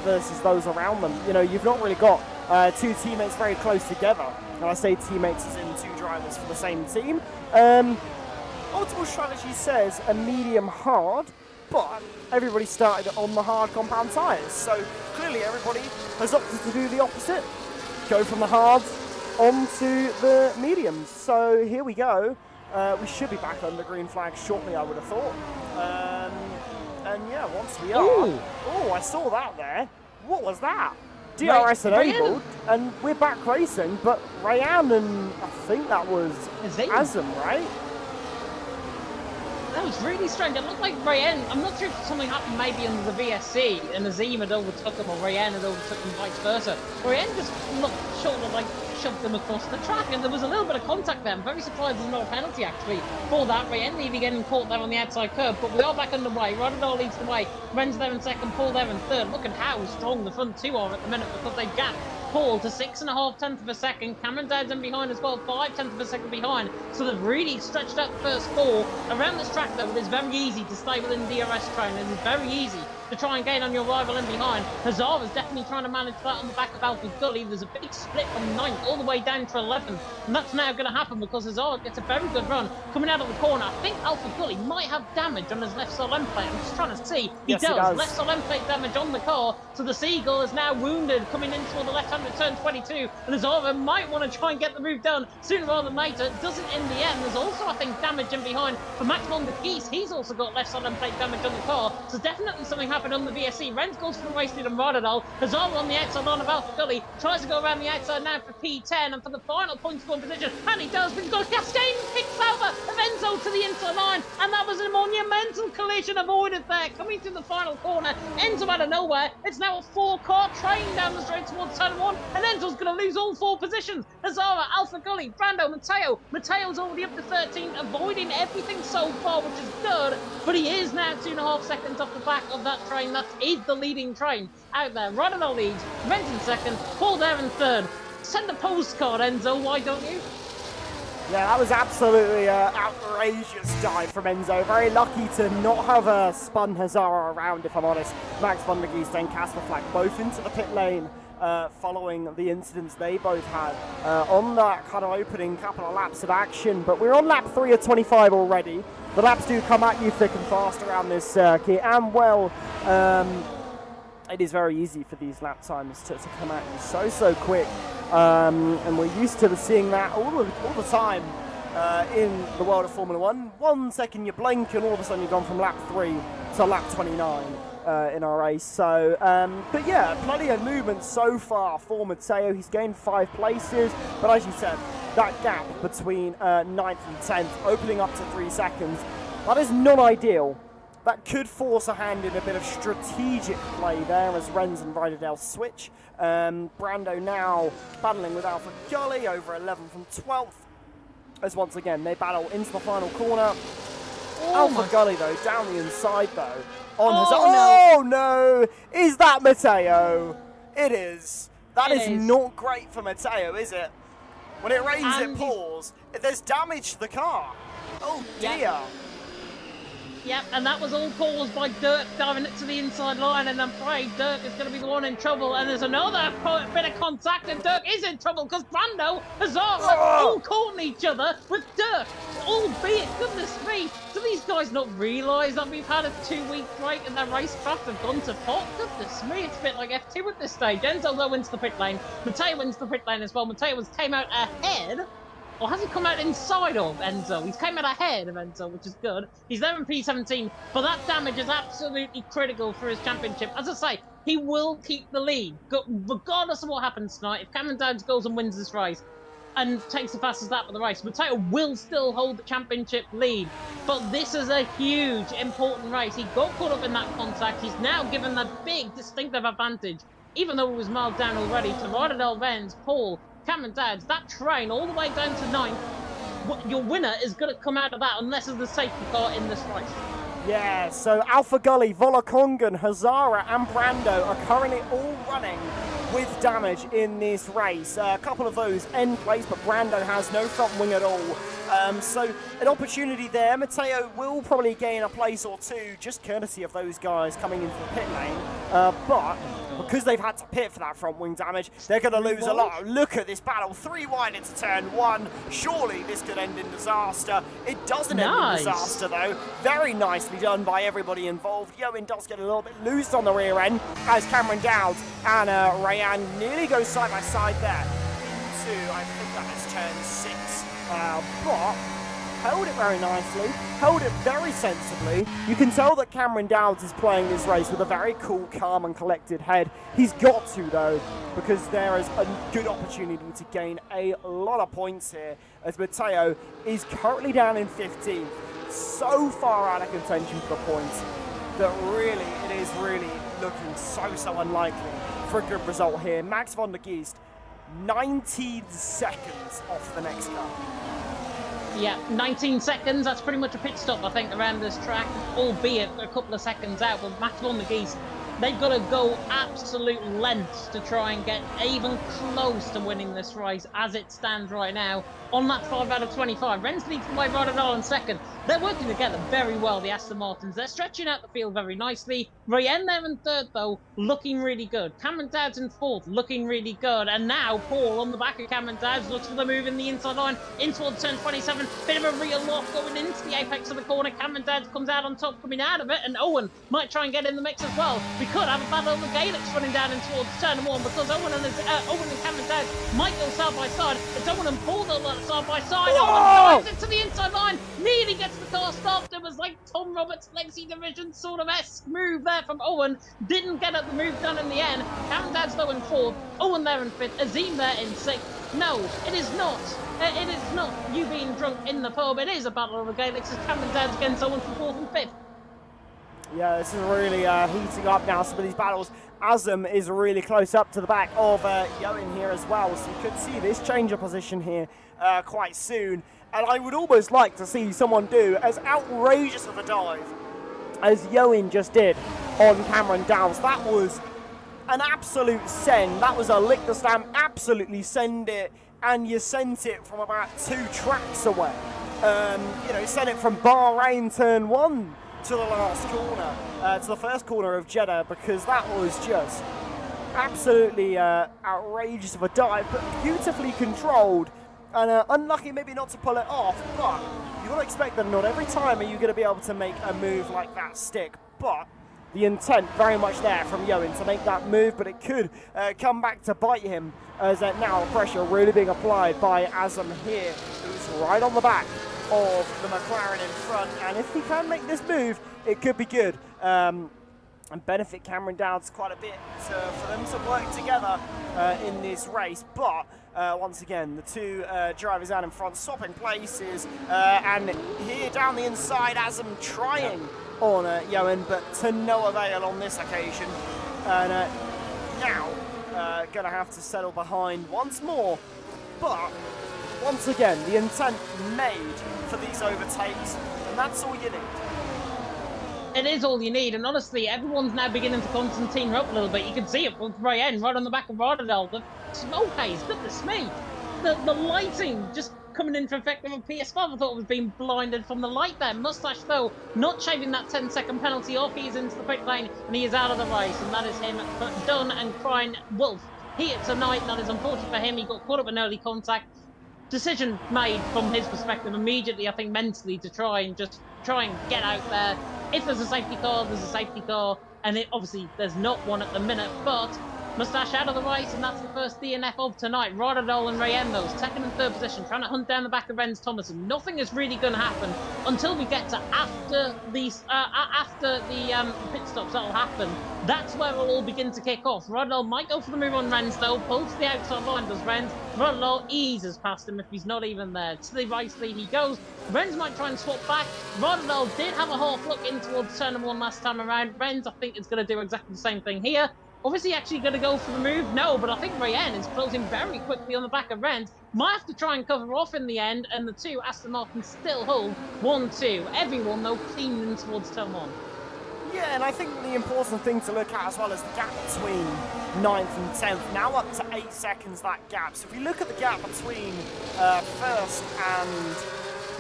versus those around them. You know, you've not really got 2 teammates very close together. And I say teammates as in 2 drivers for the same team. Ultimate strategy says a medium hard, but everybody started on the hard compound tyres. So clearly everybody has opted to do the opposite. Go from the hards onto the mediums. So here we go. We should be back on the green flag shortly, I would have thought. And yeah, once we are... Oh, I saw that there. What was that? DRS enabled, and we're back racing, but Rayan and I think that was Azam, right? That was really strange. It looked like Rayan, I'm not sure if something happened maybe under the VSC, and Azim had overtook him, or Rayan had overtook him, vice versa. Rayan just looked sort of like shoved them across the track, and there was a little bit of contact there. I'm very surprised there's not a penalty actually for that. Rayan nearly getting caught there on the outside curb, but we are back underway. Rodadol leads the way, Ren's there in second, Paul there in third. Look at how strong the front two are at the minute, because they gap Paul to 6.5 tenths of a second. Cameron Dowd's in behind as well, 5 tenths of a second behind. So they've really stretched out the first four. Around this track though, it's very easy to stay within DRS train. It is very easy to try and gain on your rival in behind. Hazara's definitely trying to manage that on the back of Alpha Gully. There's a big split from 9th all the way down to 11th. And that's now going to happen because Hazara gets a very good run coming out of the corner. I think Alpha Gully might have damage on his left sole end plate. I'm just trying to see. He does. Left sole end plate damage on the car. So the Seagull is now wounded coming in toward the left-hand turn 22. And Hazara might want to try and get the move done sooner rather than later. Doesn't in the end. There's also, I think, damage in behind for Max von der Geese. He's also got left sole end plate damage on the car. So definitely something happened on the VSC. Renz goes for the race lead and Rodadol. Hazara on the outside line of Alpha Gully. Tries to go around the outside now for P10 and for the final point scoring position. And he does, but he's got Cascade and kicks over of Enzo to the inside line. And that was a monumental collision avoided there. Coming to the final corner. Enzo out of nowhere. It's now a 4-car train down the straight towards turn 1. And Enzo's going to lose all 4 positions. Hazara, Alpha Gully, Brando, Matteo. Matteo's already up to 13, avoiding everything so far, which is good. But he is now 2.5 seconds off the back of that train. That is the leading train out there. Rodadol leads, Renz in second, Paul there in third. Send a postcard, Enzo, why don't you? Yeah, that was absolutely an outrageous dive from Enzo. Very lucky to not have spun Hazara around, if I'm honest. Max von der Geest and Chequered Flag both into the pit lane following the incidents they both had on that kind of opening couple of laps of action. But we're on lap 3 of 25 already. The laps do come at you thick and fast around this circuit, and well, it is very easy for these lap times to come at you so quick. And we're used to seeing that all the time in the world of Formula 1. 1 second you blink and all of a sudden you've gone from lap 3 to lap 29 in our race. So, but yeah, plenty of movement so far for Matteo. He's gained 5 places, but as you said, that gap between 9th and 10th opening up to 3 seconds, that is not ideal. That could force a hand in a bit of strategic play there as Renz and Ryderdale switch. Brando now battling with Alpha Gully over 11 from 12th. As once again, they battle into the final corner. Alpha Gully, though, down the inside, though. Oh, no! Is that Matteo? It is. That is not great for Matteo, is it? When it rains, it pours. There's damage to the car. Oh, dear. Yep, and that was all caused by Dirk diving it to the inside line, and I'm afraid Dirk is going to be the one in trouble. And there's another bit of contact, and Dirk is in trouble because Brando, Hazara, all caught each other with Dirk. Albeit, goodness me, do these guys not realise that we've had a 2-week break and their racecraft have gone to pot? Goodness me, it's a bit like F2 at this stage. Enzo though wins the pit lane. Matteo wins the pit lane as well. Matteo came out ahead. Or has he come out inside of Enzo? He's came out ahead of Enzo, which is good. He's there in P17, but that damage is absolutely critical for his championship. As I say, he will keep the lead, regardless of what happens tonight. If Cameron Downs goes and wins this race and takes the fastest lap of the race, Matteo will still hold the championship lead. But this is a huge, important race. He got caught up in that contact. He's now given that big, distinctive advantage, even though it was miles down already, to Rodadell, Renz, Paul, Cameron Downs. That train all the way down to 9th. Your winner is going to come out of that unless there's a safety car in this race. Yeah, so Alpha Gully, Volakongan, Hazara and Brando are currently all running with damage in this race. A couple of those end plates, but Brando has no front wing at all. So an opportunity there. Matteo will probably gain a place or two just courtesy of those guys coming into the pit lane. But because they've had to pit for that front wing damage, they're going to lose a lot. Look at this battle. 3 wide into turn 1. Surely this could end in disaster. It doesn't end in disaster, though. Very nicely done by everybody involved. Yoen does get a little bit loose on the rear end as Cameron Downs and Rayan nearly go side by side there I think that is turn 6. But held it very nicely, held it very sensibly. You can tell that Cameron Dowds is playing this race with a very cool, calm and collected head. He's got to though, because there is a good opportunity to gain a lot of points here, as Matteo is currently down in 15th, so far out of contention for the points that really, it is really looking so unlikely for a good result here. Max van der Geest, 19 seconds off the next car. Yeah, 19 seconds, that's pretty much a pit stop, I think, around this track, albeit a couple of seconds out. But Max van der Geest, they've got to go absolute lengths to try and get even close to winning this race as it stands right now on that 5 out of 25. Rennes leads the way right in second. They're working together very well, the Aston Martins. They're stretching out the field very nicely. Ryan there in third, though, looking really good. Cameron Dowds in fourth, looking really good. And now Paul on the back of Cameron Dowds looks for the move in the inside line in towards turn 27. Bit of a real lock going into the apex of the corner. Cameron Dowds comes out on top, coming out of it, and Owen might try and get in the mix as well. We could have a battle of the Gaelics running down in towards turn 1 because Owen and Cameron Dowds might go side by side. It's Owen and Paul that look side by side. Owen drives into the inside line, nearly gets the car stopped. It was like Tom Roberts' Legacy Division sort of esque move there from Owen. Didn't get the move done in the end. Cameron Dowds though in fourth, Owen there in fifth, Azim there in sixth. No, it is not. It is not you being drunk in the pub. It is a battle of the Gaelics. It's Cameron Dowds against Owen for fourth and fifth. Yeah, this is really heating up now, some of these battles. Azim is really close up to the back of Yoen here as well, so you could see this change of position here quite soon. And I would almost like to see someone do as outrageous of a dive as Yoen just did on Cameron Dowds. That was an absolute send. That was a lick the stamp, absolutely send it, and you sent it from about 2 tracks away. You know, sent it from Bahrain turn 1 to the last corner, to the first corner of Jeddah, because that was just absolutely outrageous of a dive, but beautifully controlled, and unlucky maybe not to pull it off, but you got to expect that not every time are you going to be able to make a move like that stick, but the intent very much there from Yoen to make that move, but it could come back to bite him, as now pressure really being applied by Azim here, who's right on the back of the McLaren in front, and if he can make this move, it could be good and benefit Cameron Dowds quite a bit for them to work together in this race. But once again, the 2 drivers out in front swapping places, and here down the inside, Azim trying on Yoen, but to no avail on this occasion, and now going to have to settle behind once more, but once again, the intent made for these overtakes, and that's all you need. It is all you need, and honestly, everyone's now beginning to Constantine up a little bit. You can see it with Ryan right on the back of Rotterdam. The smoke haze, goodness me. The lighting just coming into effect with a PS5. I thought it was being blinded from the light there. Mustache, though, not shaving that 10-second penalty off. He is into the pit lane, and he is out of the race, and that is him done and crying wolf here tonight. That is unfortunate for him. He got caught up in early contact. Decision made from his perspective immediately, I think, mentally, to try and get out there. If there's a safety car, there's a safety car, and obviously there's not one at the minute, but Mustache out of the race, and that's the first DNF of tonight. Rotterdam and Rayen, though, second and third position, trying to hunt down the back of Rennes Thomason. Nothing is really going to happen until we get to after the pit stops. That'll happen. That's where it'll all begin to kick off. Rotterdam might go for the move on Rennes, though. Pulls to the outside line, does Rennes. Rotterdam eases past him if he's not even there. To the right lead he goes. Rennes might try and swap back. Rotterdam did have a half look in towards turn 1 last time around. Rennes, I think, is going to do exactly the same thing here. Obviously, actually going to go for the move? No, but I think Rayen is closing very quickly on the back of Rennes. Might have to try and cover off in the end, and the 2 Aston Martins still hold 1-2. Everyone, though, cleaning towards turn 1. Yeah, and I think the important thing to look at as well is the gap between 9th and 10th. Now up to 8 seconds, that gap. So if we look at the gap between first and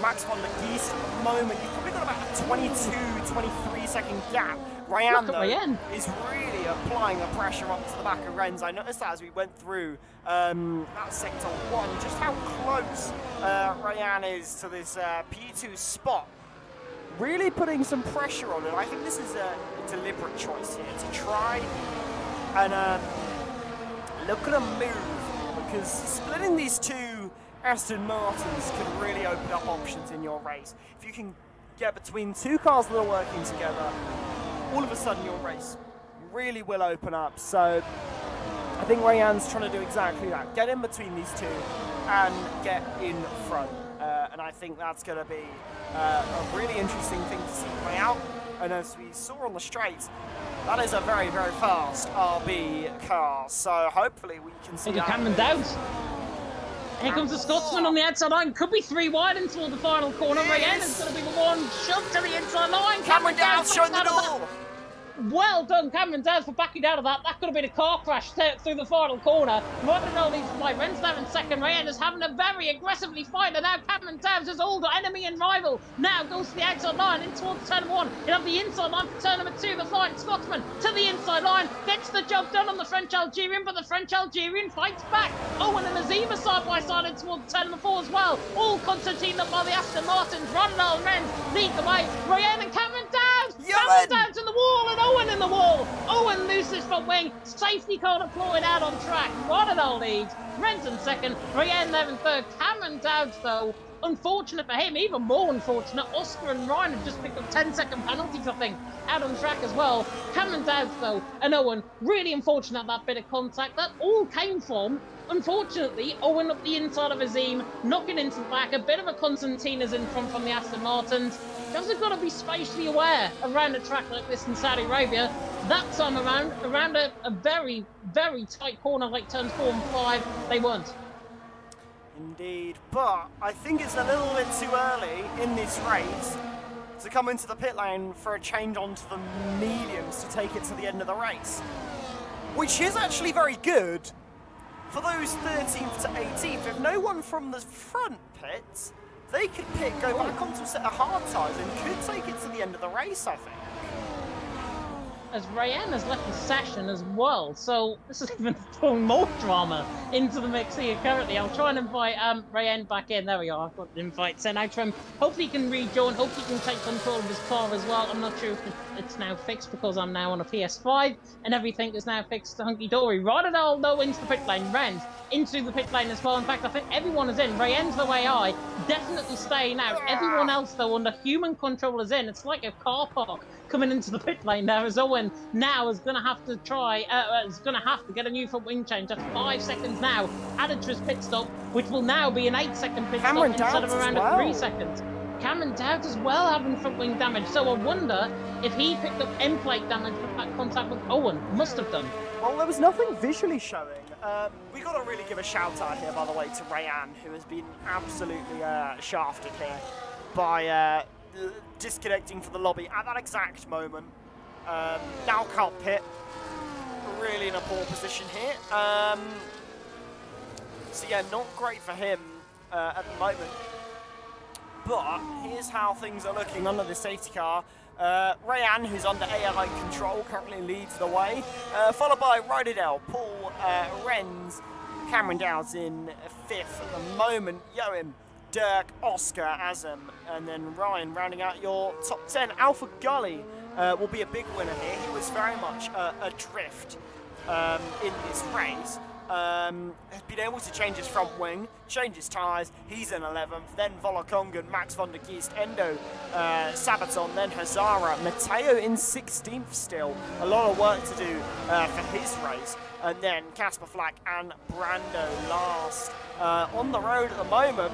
Max van der Geest at the moment, you've probably got about a 22-23 second gap. Ryan, though, is really applying the pressure up to the back of Rennes. I noticed that as we went through that sector 1, just how close Ryan is to this P2 spot. Really putting some pressure on it. I think this is a deliberate choice here to try and look at a move because splitting these two Aston Martins can really open up options in your race. If you can get between two cars that are working together, all of a sudden your race really will open up. So I think Rayanne's trying to do exactly that. Get in between these two and get in front. And I think that's going to be a really interesting thing to see play out. And as we saw on the straights, that is a very, very fast RB car. So hopefully we can see Look at Cameron Dowd. Here comes the Scotsman on the outside line. Could be 3 wide in toward the final corner. Rayanne is going to be the one shoved to the inside line. Cameron Dowd showing the door. Well done, Cameron Dowd, for backing out of that. That could have been a car crash through the final corner. Right and all these fly. Ren's now in second. Rayanne is having a very aggressively fight. And now Cameron Dowd, his older enemy and rival, now goes to the outside line in towards turn number 1. He'll have the inside line for turn number 2. The flying Scotsman to the inside line. Gets the job done on the French Algerian, but the French Algerian fights back. Owen and Azima side by side in towards turn number 4 as well. All concertinaed up by the Aston Martins. Ronald and Renz lead the way. Rayanne and Cameron Dowd. Cameron Dowd to the wall and Owen in the wall. Owen loses front wing. Safety car deployed out on track. Ronald leads. Renz in second. Rayanne there in third. Cameron Dowd, though, unfortunate for him, even more unfortunate. Oscar and Ryan have just picked up 10-second penalties, I think, out on track as well. Cameron Dowd, though, and Owen, really unfortunate that bit of contact. That all came from, unfortunately, Owen up the inside of Azim, knocking into the back. A bit of a Constantina's in front from the Aston Martins. Guys have got to be spatially aware around a track like this in Saudi Arabia. That time around a very, very tight corner like turns 4 and 5, they weren't. Indeed, but I think it's a little bit too early in this race to come into the pit lane for a change onto the mediums to take it to the end of the race, which is actually very good for those 13th to 18th. If no one from the front pits, they could go back onto a set of hard tyres and could take it to the end of the race, I think. As Rayanne has left the session as well, so this is even throwing more drama into the mix here currently. I'll try and invite Rayanne back in. There we are. I've got the invite sent out to him. Hopefully he can rejoin. Hopefully he can take control of his car as well. I'm not sure if it's now fixed because I'm now on a PS5 and everything is now fixed to hunky-dory. Rodadal, though, into the pit lane. Renz into the pit lane as well. In fact, I think everyone is in. Rayanne's the way I definitely staying out. Everyone else, though, under human control is in. It's like a car park coming into the pit lane there as Owen now is going to have to get a new front wing change. That's 5 seconds now added to his pit stop, which will now be an 8-second pit stop instead of around 3 seconds. Cameron Dowd as well having front wing damage, so I wonder if he picked up end plate damage with that contact with Owen. Must have done. Well, there was nothing visually showing. We got to really give a shout out here, by the way, to Rayanne, who has been absolutely shafted here by disconnecting from the lobby at that exact moment. Now can't pit. Really in a poor position here. So yeah, not great for him at the moment. But here's how things are looking under the safety car. Rayanne, who's under AI control, currently leads the way, followed by Rodadel, Paul, Renz, Cameron Dowd's in 5th at the moment, Joachim, Dirk, Oscar, Azam, and then Ryan rounding out your top 10. Alpha Gully will be a big winner here. He was very much adrift in this race. Has been able to change his front wing, change his tyres. He's in 11th. Then Volokongan, Max van der Geest, Endo, Sabaton, then Hazara. Matteo in 16th still. A lot of work to do for his race. And then Casper Flack and Brando last on the road at the moment.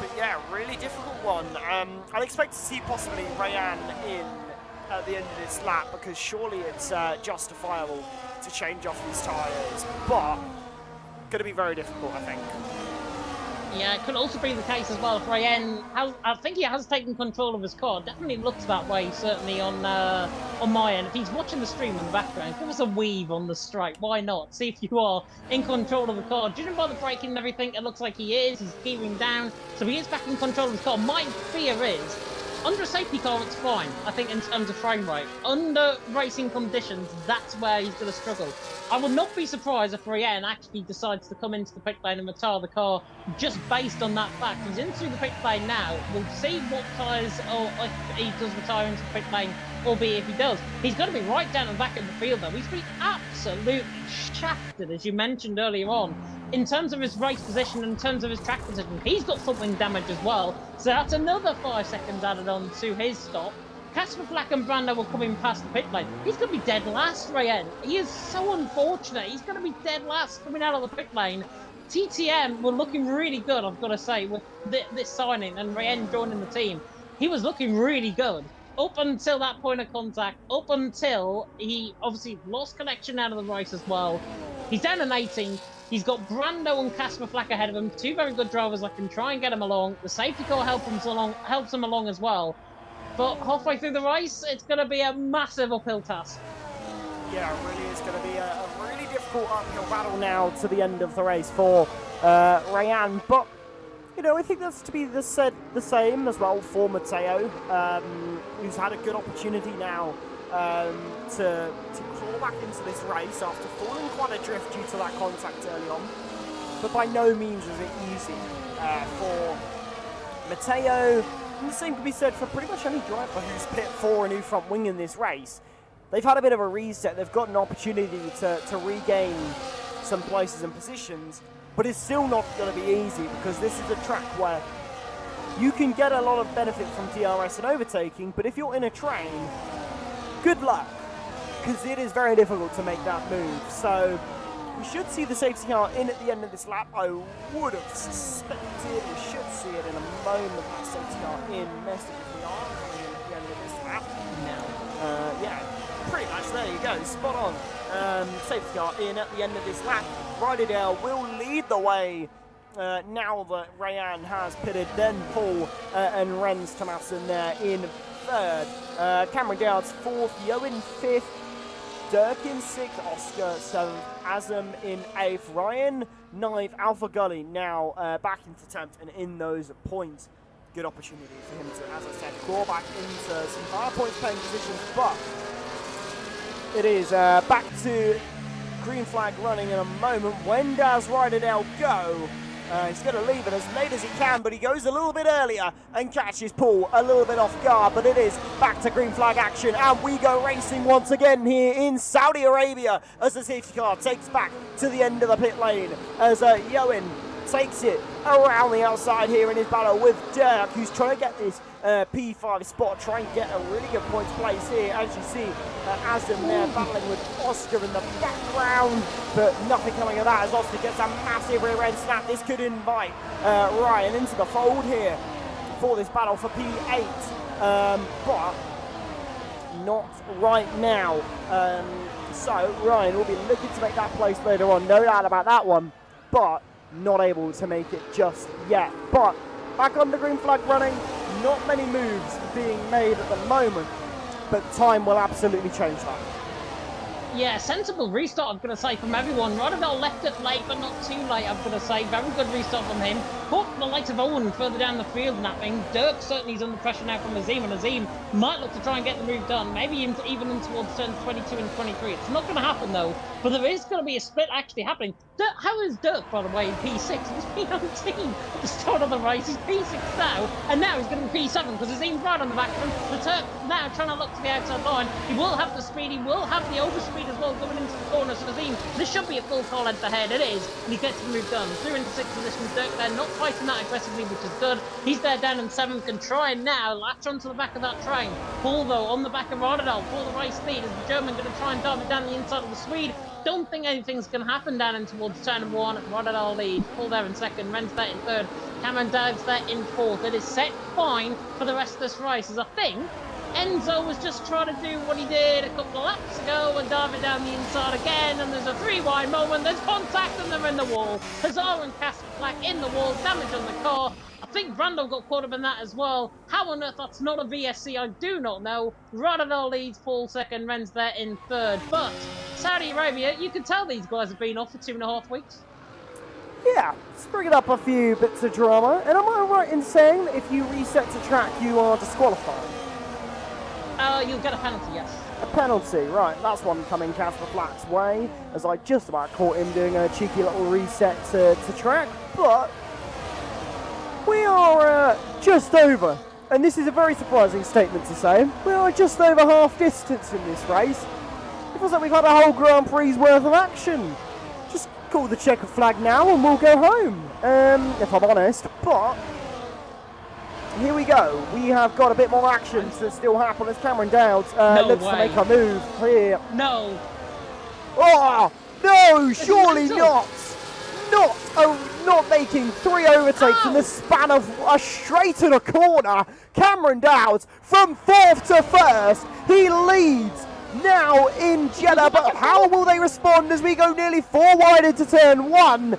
But yeah, really difficult one. I'd expect to see possibly Rayanne in at the end of this lap because surely it's justifiable to change off his tyres, but going to be very difficult, I think. Yeah, it could also be the case as well if Rayanne I think he has taken control of his car. Definitely looks that way, certainly on my end. If he's watching the stream in the background, give us a weave on the strike. Why not? See if you are in control of the car. Judging by the braking and everything, it looks like he is. He's gearing down, so he is back in control of his car. My fear is Under a safety car, it's fine, I think, in terms of frame rate. Under racing conditions, that's where he's going to struggle. I would not be surprised if Ryan actually decides to come into the pit lane and retire the car just based on that fact. He's into the pit lane now. We'll see what tyres, or if he does retire into the pit lane, albeit if he does. He's going to be right down the back of the field, though. He's been absolutely shafted, as you mentioned earlier on. In terms of his race position, in terms of his track position, he's got something damage as well. So that's another 5 seconds added on to his stop. Casper Flack and Brando will come in past the pit lane. He's going to be dead last, Ryan. He is so unfortunate. He's going to be dead last coming out of the pit lane. TTM were looking really good, I've got to say, with this signing and Ryan joining the team. He was looking really good. Up until that point of contact, up until he obviously lost connection out of the race as well. He's down in 18th. He's got Brando and Casper Flack ahead of him. Two very good drivers that can try and get him along. The safety car helps him along as well. But halfway through the race, it's going to be a massive uphill task. Yeah, it really is going to be a really difficult uphill battle now to the end of the race for Ryan. But, you know, I think that's to be the same as well for Matteo, who's had a good opportunity now to claw back into this race after falling quite adrift due to that contact early on. But by no means is it easy for Matteo. And the same can be said for pretty much any driver who's pit for a new front wing in this race. They've had a bit of a reset. They've got an opportunity to regain some places and positions, but it's still not going to be easy because this is a track where you can get a lot of benefit from DRS and overtaking, but if you're in a train, good luck, because it is very difficult to make that move. So we should see the safety car in at the end of this lap. I would have suspected we should see it in a moment. That safety car in. Messed if we are coming in at the end of this lap. No. Yeah, pretty much. There you go. Spot on. Safety car in at the end of this lap. Rydell will lead the way now that Ryan has pitted. Then Paul and Renz Thomason there in third. Cameron Dowd's fourth. Yoen fifth. Dirk in 6th, Oscar 7th, Azam in 8th, Ryan 9th, Alpha Gully now back into 10th and in those points. Good opportunity for him to, as I said, claw back into some higher points paying positions, but it is back to green flag running in a moment. When does Rydell go? He's going to leave it as late as he can, but he goes a little bit earlier and catches Paul a little bit off guard. But it is back to green flag action, and we go racing once again here in Saudi Arabia as the safety car takes back to the end of the pit lane as Yoen takes it around the outside here in his battle with Dirk, who's trying to get this P5 spot, try and get a really good points place here. As you see, Azam there battling with Oscar in the background, but nothing coming of that as Oscar gets a massive rear end snap. This could invite Ryan into the fold here for this battle for P8, but not right now. So Ryan will be looking to make that place later on, no doubt about that one, but not able to make it just yet. But back on the green flag running, not many moves being made at the moment, but time will absolutely change that. Yeah, sensible restart, I'm going to say, from everyone. Rydell left it late, but not too late, I'm going to say. Very good restart from him. Caught the likes of Owen further down the field in that thing. Dirk certainly is under pressure now from Azim, and Azim might look to try and get the move done, maybe even in towards turns 22 and 23. It's not going to happen, though, but there is going to be a split actually happening. How is Dirk, by the way, in P6? He's been on team at the start of the race. He's P6 now, and now he's going to be P7 because Azim's right on the back of him. The Turk now trying to look to the outside line. He will have the speed, he will have the overspeed as well going into the corner. So Azim, this should be a full car length ahead. It is, and he gets the move done. Through into 6th position. Dirk there, not fighting that aggressively, which is good. He's there down in 7th, can try and now latch onto the back of that train. Paul, though, on the back of Rydell for the race lead. Is the German going to try and dive it down the inside of the Swede? Don't think anything's going to happen down in towards turn 1. Rydell lead. Paul there in 2nd. Renz there in 3rd. Cameron Dives there in 4th. It is set fine for the rest of this race, as I think Enzo was just trying to do what he did a couple of laps ago and dive it down the inside again, and there's a 3-wide moment, there's contact and they're in the wall. Hazard and Casper Flack in the wall, damage on the car. I think Brando got caught up in that as well. How on earth that's not a VSC, I do not know. Rydell leads, Paul 2nd, Renz there in 3rd. But Saudi Arabia, you can tell these guys have been off for 2.5 weeks. Yeah, let's bring it up a few bits of drama. And am I right in saying that if you reset to track, you are disqualified? You'll get a penalty, yes. A penalty, right. That's one coming Casper Flack's way, as I just about caught him doing a cheeky little reset to track. But we are just over, and this is a very surprising statement to say, we are just over half distance in this race. It feels like we've had a whole Grand Prix worth of action. Just call the checkered flag now and we'll go home, if I'm honest. But here we go. We have got a bit more action to still happen as Cameron Dowds looks to make a move here. No. Oh, no, surely not. Not making 3 overtakes in the span of straight to the corner. Cameron Dowds from 4th to 1st. He leads now in Jeddah, but how will they respond as we go nearly 4 wide into turn 1?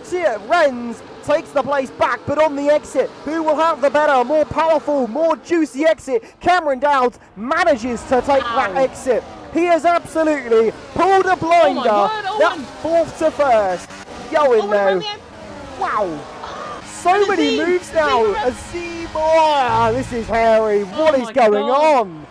Renz takes the place back, but on the exit, who will have the better, more powerful, more juicy exit? Cameron Dowds manages to take that exit. He has absolutely pulled a blinder. That 4th to 1st. Going though. Wow. So many moves now. Azim. Oh, this is hairy. What is going on?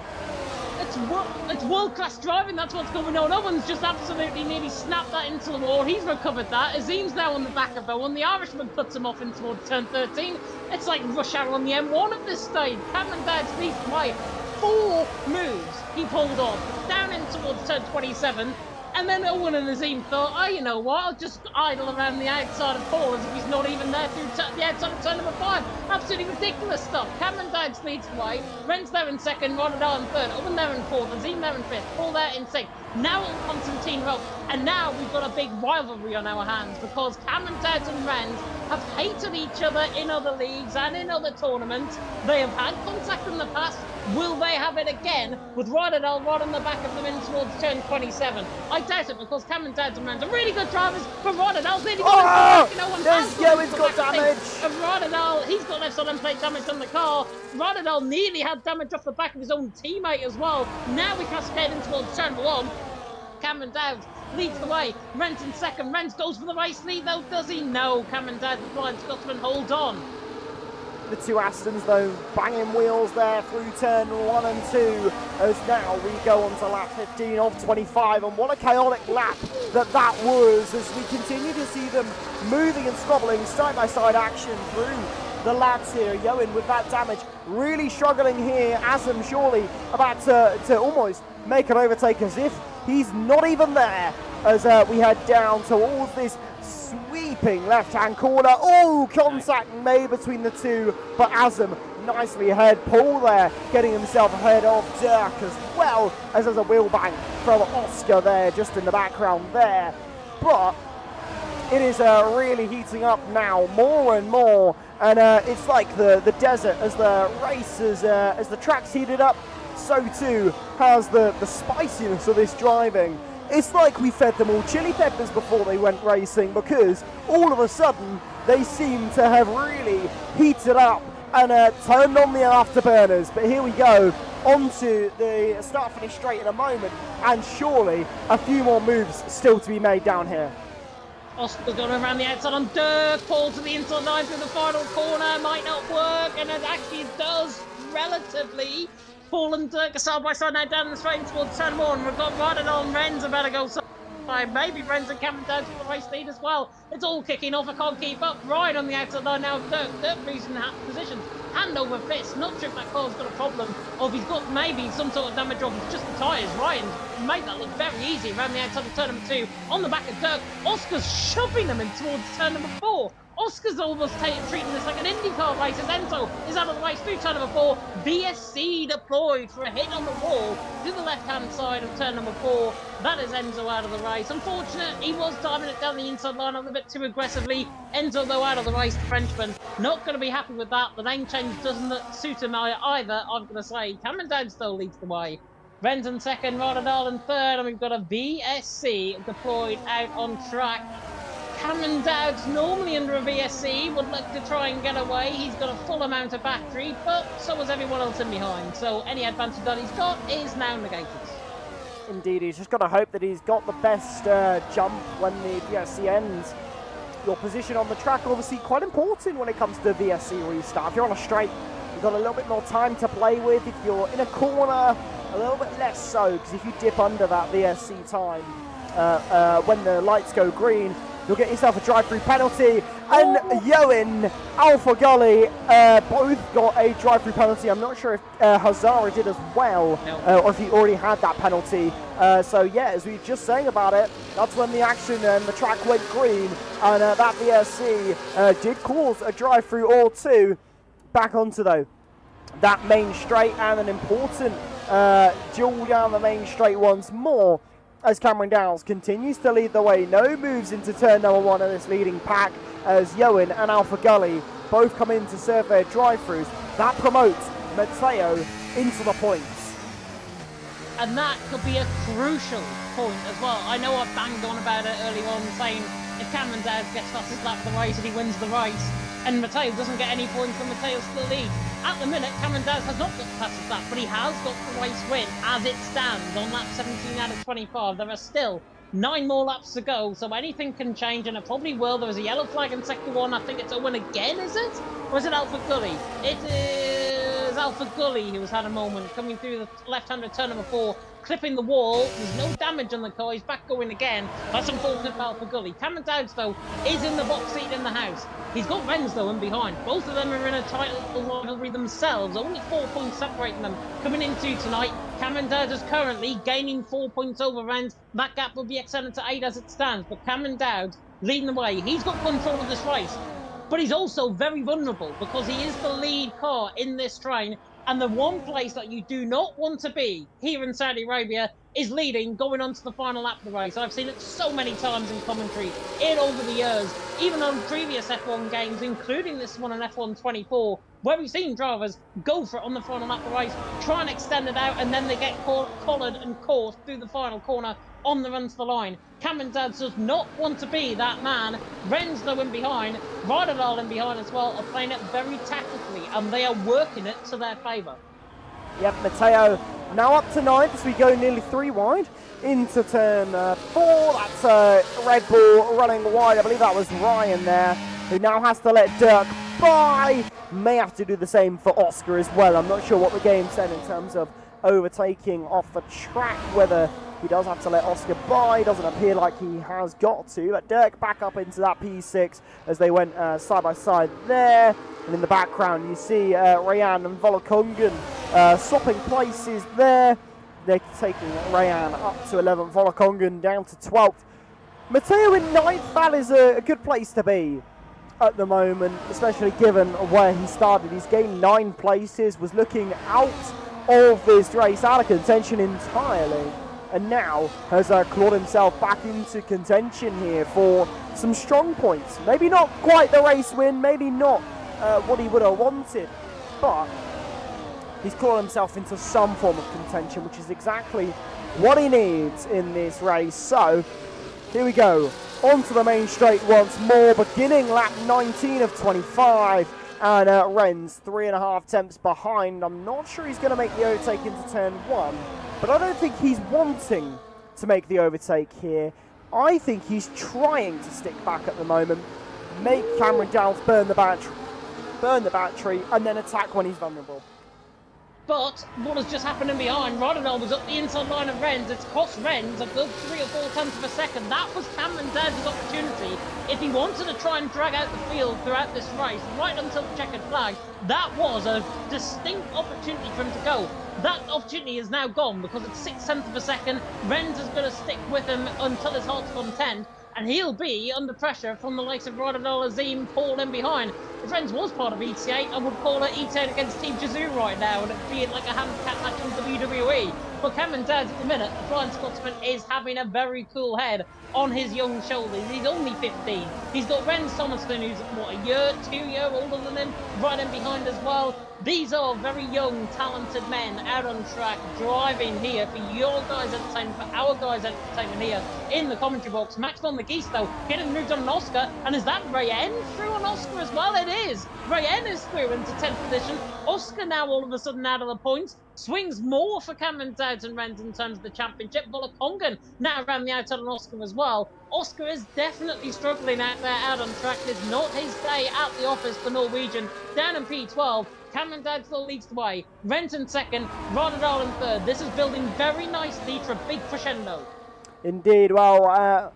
It's world-class driving, that's what's going on. Owen's just absolutely nearly snapped that into the wall. He's recovered that. Azim's now on the back of Owen. The Irishman puts him off in towards turn 13. It's like rush hour on the M1 at this stage. Cameron Dowds leads by 4 moves he pulled off. Down in towards turn 27. And then Owen and Azim thought, oh, you know what, I'll just idle around the outside of Paul as if he's not even there through the outside of turn number 5. Absolutely ridiculous stuff. Cameron Dowds leads the way. Ren's there in 2nd, Rodadal in 3rd, Owen there in 4th, Azim there in 5th, Paul there in 6th. Now Constantine Rowe. And now we've got a big rivalry on our hands because Cameron Dowds and Renz have hated each other in other leagues and in other tournaments. They have had contact in the past. Will they have it again with Rodadal right on the back of them in towards turn 27? I doubt it because Cameron Dowds and Renz are really good drivers, but Rodadal's nearly got Yowen's got damage. And Rodadal, he's got left side plate damage on the car. Rodadal nearly had damage off the back of his own teammate as well. Now we cascade in towards turn 1. Cameron Dowds leads the way. Ren's in 2nd. Renz goes for the race lead though, does he? No. Cameron Dowds, the blind Scotsman, hold on. The 2 Astons though banging wheels there through turn 1 and 2 as now we go on to lap 15 of 25, and what a chaotic lap that was as we continue to see them moving and squabbling side by side action through the lads here. Yowen with that damage really struggling here. Azam surely about to almost make an overtake as if he's not even there as we head down towards this sweeping left-hand corner. Oh, contact made between the two, but Azam nicely ahead. Paul there getting himself ahead of Dirk as well as there's a wheel bang from Oscar there just in the background there. But it is really heating up now more and more, and it's like the desert as the race as the track's heated up, so too has the spiciness of this driving. It's like we fed them all chili peppers before they went racing, because all of a sudden they seem to have really heated up and turned on the afterburners. But here we go, onto the start-finish straight in a moment, and surely a few more moves still to be made down here. Oscar's going around the outside on Dirk. Paul to the inside line through the final corner. Might not work, and it actually does relatively. Paul and Dirk are side by side now down the straight towards turn 1. We've got Rodadal and Renz about to go side. Maybe Renz and Cameron Dowds for the race lead as well. It's all kicking off. I can't keep up. Right on the outside line now. Dirk losing position. Hand over fist. Not sure if that car's got a problem or if he's got maybe some sort of damage off just the tyres. Ryan made that look very easy around the outside of turn number 2. On the back of Dirk. Oscar's shoving them in towards turn number 4. Oscar's almost treating this like an IndyCar race as Enzo is out of the race through turn number 4. VSC deployed for a hit on the wall to the left-hand side of turn number 4. That is Enzo out of the race. Unfortunate, he was diving it down the inside line a little bit too aggressively. Enzo, though, out of the race, the Frenchman. Not going to be happy with that. The name change doesn't suit him either, I'm going to say. Cameron Dowds still leads the way. Renz in 2nd, Rodadal in 3rd, and we've got a VSC deployed out on track. Cameron Dowds, normally under a VSC, would look to try and get away. He's got a full amount of battery, but so has everyone else in behind. So any advantage that he's got is now negated. Indeed, he's just got to hope that he's got the best jump when the VSC ends. your position on the track, obviously quite important when it comes to the VSC restart. If you're on a straight, you've got a little bit more time to play with. If you're in a corner, a little bit less so, because if you dip under that VSC time when the lights go green, you'll get yourself a drive-through penalty. And Yoen, Alpha Gully, both got a drive-through penalty. I'm not sure if Hazara did as well, or if he already had that penalty. So yeah, as we were just saying about it, that's when the action and the track went green, and that VSC did cause a drive-through or two. Back onto, though, that main straight, and an important duel down the main straight once more, as Cameron Downs continues to lead the way. No moves into turn number 1 of this leading pack, as Yoen and Alpha Gully both come in to serve their drive-throughs. That promotes Mateo into the points. And that could be a crucial point as well. I know I banged on about it early on, saying if Cameron Downs gets fastest lap of the race and he wins the race, and Mateo doesn't get any points, and Mateo still leads. At the minute, Cameron Downs has not got the fastest lap, but he has got the race win as it stands on lap 17 out of 25. There are still 9 more laps to go, so anything can change, and it probably will. There is a yellow flag in sector 1. I think it's Owen again, is it? Or is it Alpha Gully? It is Alpha Gully who's had a moment, coming through the left-hander turn number 4, clipping the wall. There's no damage on the car. He's back going again. That's unfortunate for Alpha Gully. Cameron Downs, though, is in the box seat in the house. He's got Renz, though, in behind. Both of them are in a title rivalry themselves. Only 4 points separating them coming into tonight. Cameron Downs is currently gaining 4 points over Renz. That gap will be extended to 8 as it stands. But Cameron Downs leading the way. He's got control of this race. But he's also very vulnerable because he is the lead car in this train. And the one place that you do not want to be here in Saudi Arabia is leading, going on to the final lap of the race. I've seen it so many times in commentary over the years, even on previous F1 games, including this one on F1 24, where we've seen drivers go for it on the final lap of the race, try and extend it out, and then they get collared and caught through the final corner on the run to the line. Cameron Downs does not want to be that man. Renz, though, in behind, Rydal in behind as well, are playing it very tactically, and they are working it to their favour. Yep, Mateo now up to 9th as we go nearly 3 wide into turn 4. That's Red Bull running wide. I believe that was Ryan there, who now has to let Dirk by. May have to do the same for Oscar as well. I'm not sure what the game said in terms of overtaking off the track, whether he does have to let Oscar by. Doesn't appear like he has got to. But Dirk back up into that P6 as they went side by side there. And in the background, you see Rayan and Volokongan swapping places there. They're taking Rayan up to 11th, Volokongan down to 12th. Mateo in 9th, that is a good place to be at the moment, especially given where he started. He's gained 9 places, was looking out of this race, out of contention entirely, and now has clawed himself back into contention here for some strong points. Maybe not quite the race win, maybe not what he would have wanted, but he's clawed himself into some form of contention, which is exactly what he needs in this race. So here we go, onto the main straight once more, beginning lap 19 of 25. And Renz 3.5 tenths behind. I'm not sure he's going to make the overtake into turn 1, but I don't think he's wanting to make the overtake here. I think he's trying to stick back at the moment, make Cameron Downs burn the battery, and then attack when he's vulnerable. But what has just happened in behind? Rydal was up the inside line of Renz. It's cost Renz a good 3 or 4 tenths of a second. That was Cameron Downs' opportunity. If he wanted to try and drag out the field throughout this race, right until the checkered flag, that was a distinct opportunity for him to go. That opportunity is now gone because it's 6 tenths of a second. Renz is going to stick with him until his heart's content, and he'll be under pressure from the likes of Rydal, Azim, Paul in behind. If Renz was part of ET8, I would call it ET8 against Team Jazoo right now, and it'd be like a handicap match in WWE. But Cameron Downs at the minute, the Flying Scotsman, is having a very cool head on his young shoulders. He's only 15. He's got Renz Thomaston, who's, what, a year, 2 year older than him, right in behind as well. These are very young, talented men out on track, driving here for your guys' entertainment, for our guys' entertainment here in the commentary box. Max von the Geese, though, getting moved on an Oscar. And is that Rayen through on Oscar as well? It is. Rayen is through into 10th position. Oscar now all of a sudden out of the points. Swings more for Cameron Dowds and Renz in terms of the championship. Volakongan now around the outside on Oscar as well. Oscar is definitely struggling out there, out on track. It's not his day at the office for Norwegian. Down in P12. Cameron Dowd still leads the way. Renton second, Rotterdam in third. This is building very nicely for a big crescendo. Indeed. Well,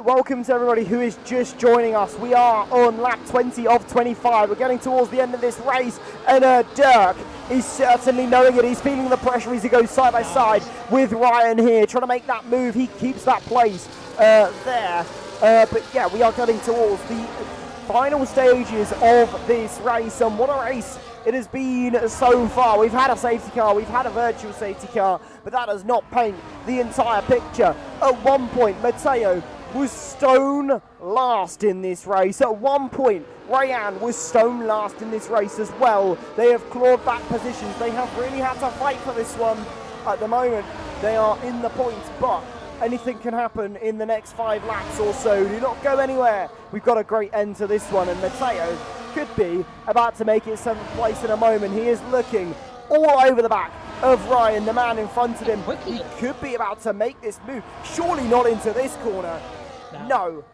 welcome to everybody who is just joining us. We are on lap 20 of 25. We're getting towards the end of this race, and Dirk is certainly knowing it. He's feeling the pressure as he goes side by side with Ryan here, trying to make that move. He keeps that place there. But yeah, we are getting towards the final stages of this race, and what a race it has been so far. We've had a safety car, we've had a virtual safety car, but that does not paint the entire picture. At one point, Matteo was stone last in this race. At one point, Ryan was stone last in this race as well. They have clawed back positions. They have really had to fight for this one. At the moment, they are in the points, but anything can happen in the next 5 laps or so. Do not go anywhere. We've got a great end to this one, and Matteo could be about to make it 7th place in a moment. He is looking all over the back of Ryan, the man in front of him. He could be about to make this move. Surely not into this corner. No.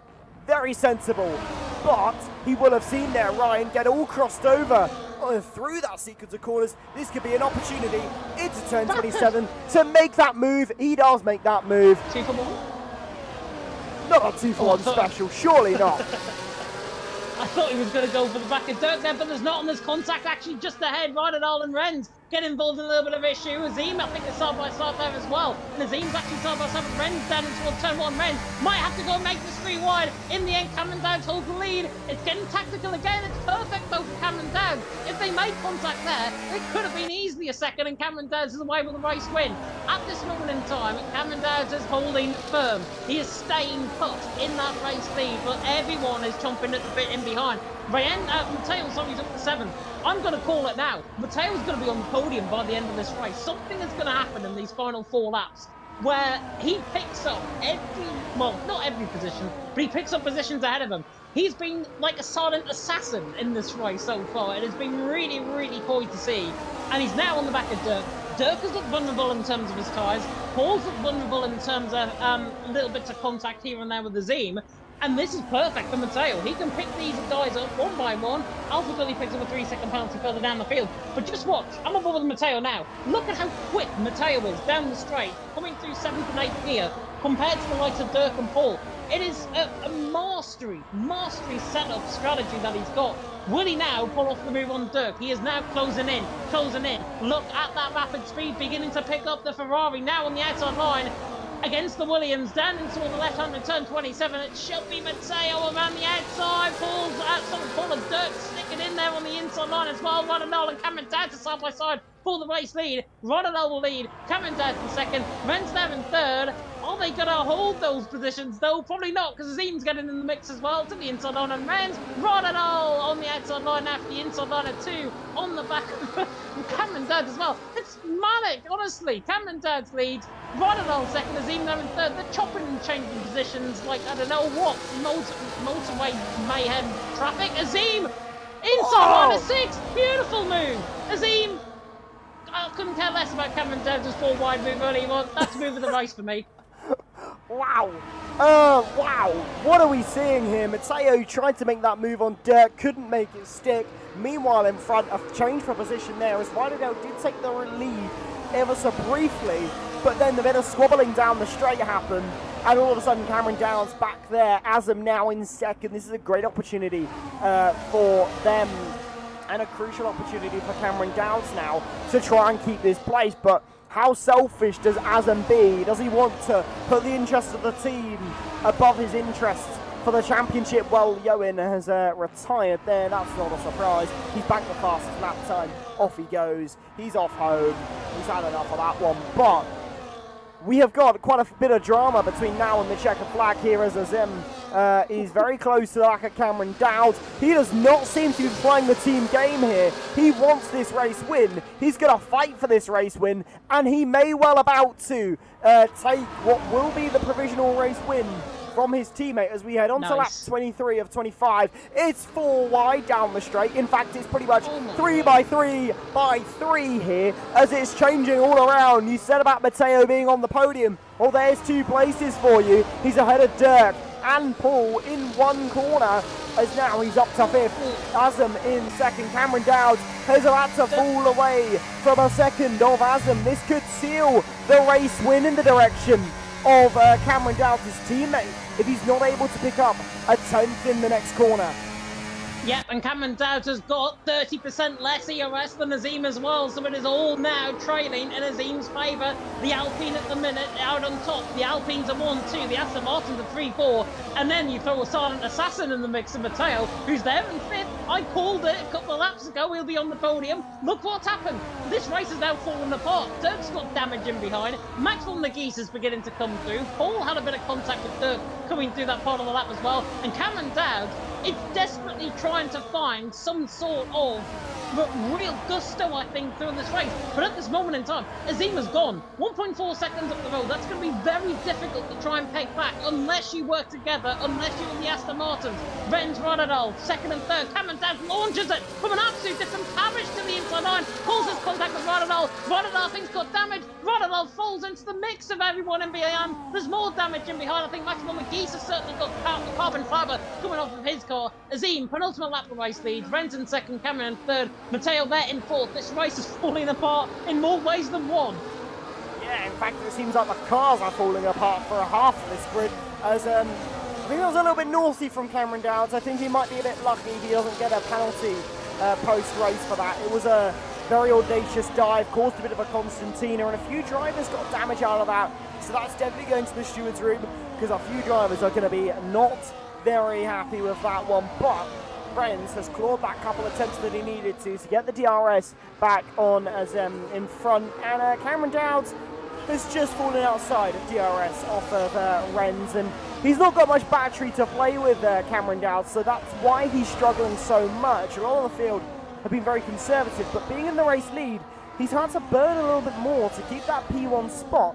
Very sensible. But he will have seen there Ryan get all crossed over through that sequence of corners. This could be an opportunity into turn 27 to make that move. He does make that move. 2 for 1? Not a 2 for 1 special, surely not. I thought he was going to go for the back of Dirk there, but there's not, and there's contact actually just ahead. Rotterdam and Renz get involved in a little bit of issue. Azim, I think, is side by side there as well. And Azim's actually side by side with Renz down towards turn 1. Renz might have to go and make this 3 wide. In the end, Cameron Dowds holds the lead. It's getting tactical again. It's perfect though for Cameron Dowds. If they made contact there, it could have been easily a second, and Cameron Dowds is away with the race win. At this moment in time, Cameron Dowds is holding firm. He is staying put in that race lead, but everyone is chomping at the bit in behind. Mateo, sorry, he's up to 7th. I'm going to call it now. Mateo's going to be on the podium by the end of this race. Something is going to happen in these final 4 laps where he picks up not every position, but he picks up positions ahead of him. He's been like a silent assassin in this race so far. It has been really, really cool to see. And he's now on the back of Dirk. Dirk has looked vulnerable in terms of his tyres. Paul's looked vulnerable in terms of little bits of contact here and there with Azim. And this is perfect for Matteo. He can pick these guys up one by one. Alpha Billy picks up a 3-second penalty further down the field. But just watch. I'm above with Matteo now. Look at how quick Matteo is down the straight, coming through 7th and 8th gear, compared to the likes of Dirk and Paul. It is a mastery setup strategy that he's got. Will he now pull off the move on Dirk? He is now closing in. Look at that rapid speed beginning to pick up the Ferrari now on the outside line. Against the Williams, down into the left-hand in turn 27. It should be Matteo around the outside. Paul and Dirk sticking in there on the inside line as well. Rotterdam and Cameron Dowds are side by side for the race lead. Rotterdam will lead. Cameron Dowds in second. Renz there in third. Are they going to hold those positions though? Probably not, because Azim's getting in the mix as well to the inside line. And Renz, Rotterdam on the outside line after the inside line at 2 on the back of Cameron Dowds as well. It's manic, honestly. Cameron Dowds leads. Rotterdam second, Azim there in third. They're chopping and changing positions like I don't know what. Motorway mayhem traffic. Azim inside line at 6. Beautiful move. Azim, I couldn't care less about Cameron Dowds' 4 wide move earlier on. That's the move of the race for me. Wow. Wow. What are we seeing here? Matteo tried to make that move on Dirk, couldn't make it stick. Meanwhile, in front, a change for position there as Rotterdam did take the lead ever so briefly, but then the bit of squabbling down the straight happened, and all of a sudden Cameron Dowds back there. Azam now in second. This is a great opportunity for them, and a crucial opportunity for Cameron Dowds now to try and keep this place. But how selfish does Azam be? Does he want to put the interests of the team above his interests for the championship? Well, Yoen has retired there. That's not a surprise. He's back the fastest lap time. Off he goes. He's off home. He's had enough of that one. But we have got quite a bit of drama between now and the checkered flag here, as Azim is very close to the back of Cameron Dowds. He does not seem to be playing the team game here. He wants this race win. He's going to fight for this race win, and he may well about to take what will be the provisional race win from his teammate as we head on to lap Nice. 23 of 25. It's 4 wide down the straight. In fact, it's pretty much 3 by 3 by 3 here as it's changing all around. You said about Matteo being on the podium. Well, there's 2 places for you. He's ahead of Dirk and Paul in one corner, as now he's up to 5th. Azam in second. Cameron Dowds has about to fall away from a second of Azam. This could seal the race win in the direction of Cameron Dowds' teammate if he's not able to pick up a 10th in the next corner. Yep, and Cameron Dowds has got 30% less ERS than Azim as well, so it is all now trailing in Azim's favour. The Alpine at the minute out on top. The Alpines are 1-2, the Aston Martins are 3-4, and then you throw a Silent Assassin in the mix of Matteo, who's there in 5th. I called it a couple of laps ago, he'll be on the podium. Look what's happened. This race is now falling apart. Dirk's got damage in behind. Maxwell Nagise is beginning to come through. Paul had a bit of contact with Dirk coming through that part of the lap as well, and Cameron Dowds is desperately trying to find some sort of real gusto, I think, through this race. But at this moment in time, Azim has gone 1.4 seconds up the road. That's going to be very difficult to try and peg back unless you work together, unless you're in the Aston Martins. Renz Rodadal, 2nd and 3rd. Cameron Dowds launches it from an absolute different parish to the inside line. Pulls his contact with Rodadal. Rodadal thinks got damage. Rodadal falls into the mix of everyone in behind. There's more damage in behind. I think Maxwell McGeese has certainly got carbon fibre coming off of his car. Azim, penultimate lap of the race lead. Renz in 2nd, Cameron in 3rd. Matteo there in 4th. This race is falling apart in more ways than one. Yeah, in fact, it seems like the cars are falling apart for a half of this grid. As I think it was a little bit naughty from Cameron Dowds. I think he might be a bit lucky if he doesn't get a penalty post-race for that. It was a very audacious dive, caused a bit of a concertina, and a few drivers got damage out of that. So that's definitely going to the steward's room, because a few drivers are going to be not very happy with that one. But Renz has clawed that couple of attempts that he needed to get the DRS back on as in front, and Cameron Dowds has just fallen outside of DRS off of Renz, and he's not got much battery to play with Cameron Dowds, so that's why he's struggling so much. A lot of the field have been very conservative, but being in the race lead, he's had to burn a little bit more to keep that P1 spot,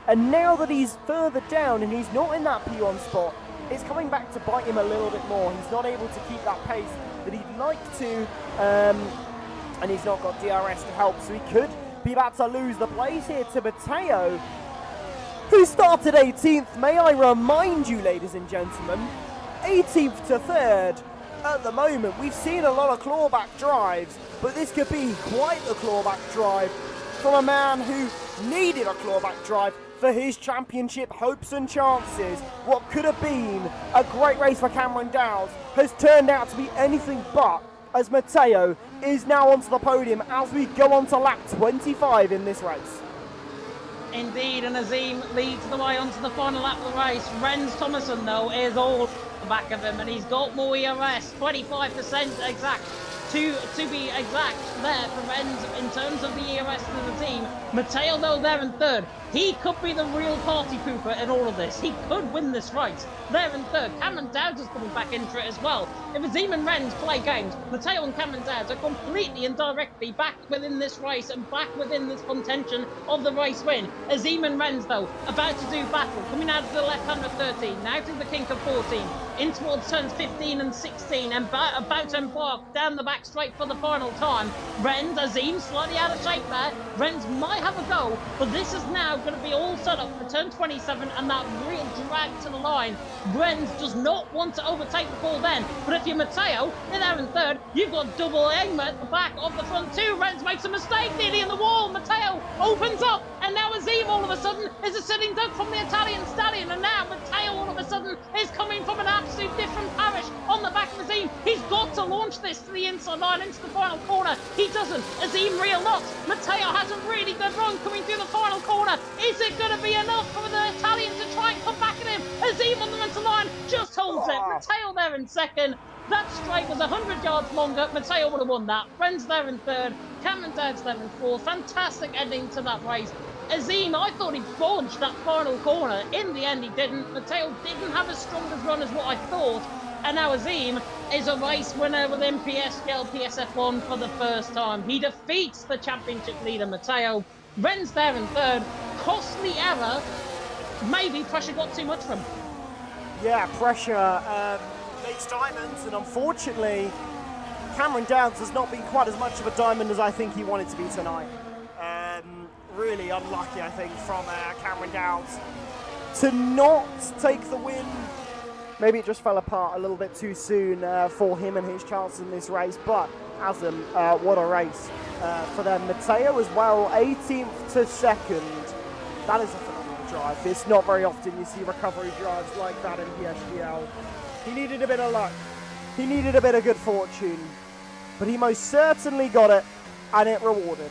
and now that he's further down and he's not in that P1 spot, it's coming back to bite him a little bit more. He's not able to keep that pace that he'd like to, and he's not got DRS to help, so he could be about to lose the place here to Matteo, who started 18th. May I remind you, ladies and gentlemen, 18th to 3rd at the moment. We've seen a lot of clawback drives, but this could be quite a clawback drive from a man who needed a clawback drive for his championship hopes and chances. What could have been a great race for Cameron Dowds has turned out to be anything but, as Matteo is now onto the podium as we go on to lap 25 in this race. Indeed, and Azim leads the way onto the final lap of the race. Renz Thomason, though, is all the back of him, and he's got more ERS, 25% exact. To be exact there for Renz in terms of the ERS of the team. Matteo, though, there in 3rd. He could be the real party pooper in all of this. He could win this race. There in 3rd. Cameron Dowds is coming back into it as well. If Azim and Renz play games, Matteo and Cameron Dowds are completely and directly back within this race and back within this contention of the race win. Azim and Renz, though, about to do battle. Coming out of the left-hand of 13, now to the kink of 14, in towards turns 15 and 16, and about to embark down the back straight for the final time. Renz, Azim slightly out of shape there. Renz might have a go, but this is now going to be all set up for turn 27 and that real drag to the line. Renz does not want to overtake the ball then, but if you're Matteo, you're there in 3rd, you've got double aim at the back of the front too. Renz makes a mistake nearly in the wall. Matteo opens up, and now Azim all of a sudden is a sitting duck from the Italian stallion, and now Matteo all of a sudden is coming from an absolute different parish on the back of Azim. He's got to launch this to the inside line into the final corner. He doesn't. Azim real knocks. Matteo has a really good run coming through the final corner. Is it going to be enough for the Italian to try and come back at him? Azim on the mental line just holds it. Matteo there in 2nd. That straight was 100 yards longer. Matteo would have won that. Renz there in 3rd. Cameron Dowds there in 4th. Fantastic ending to that race. Azim, I thought he bodged that final corner. In the end, he didn't. Matteo didn't have as strong a run as what I thought. And now Azim is a race winner within PSGL PSF1 for the first time. He defeats the championship leader, Matteo. Renz there in 3rd. Costly error. Maybe pressure got too much from him. Yeah, pressure makes diamonds, and unfortunately, Cameron Downs has not been quite as much of a diamond as I think he wanted to be tonight. Really unlucky, I think, from Cameron Downs to not take the win. Maybe it just fell apart a little bit too soon for him and his chances in this race, but Azam, what a race for them. Matteo as well, 18th to 2nd. That is a phenomenal drive. It's not very often you see recovery drives like that in PSGL. He needed a bit of luck. He needed a bit of good fortune, but he most certainly got it, and it rewarded.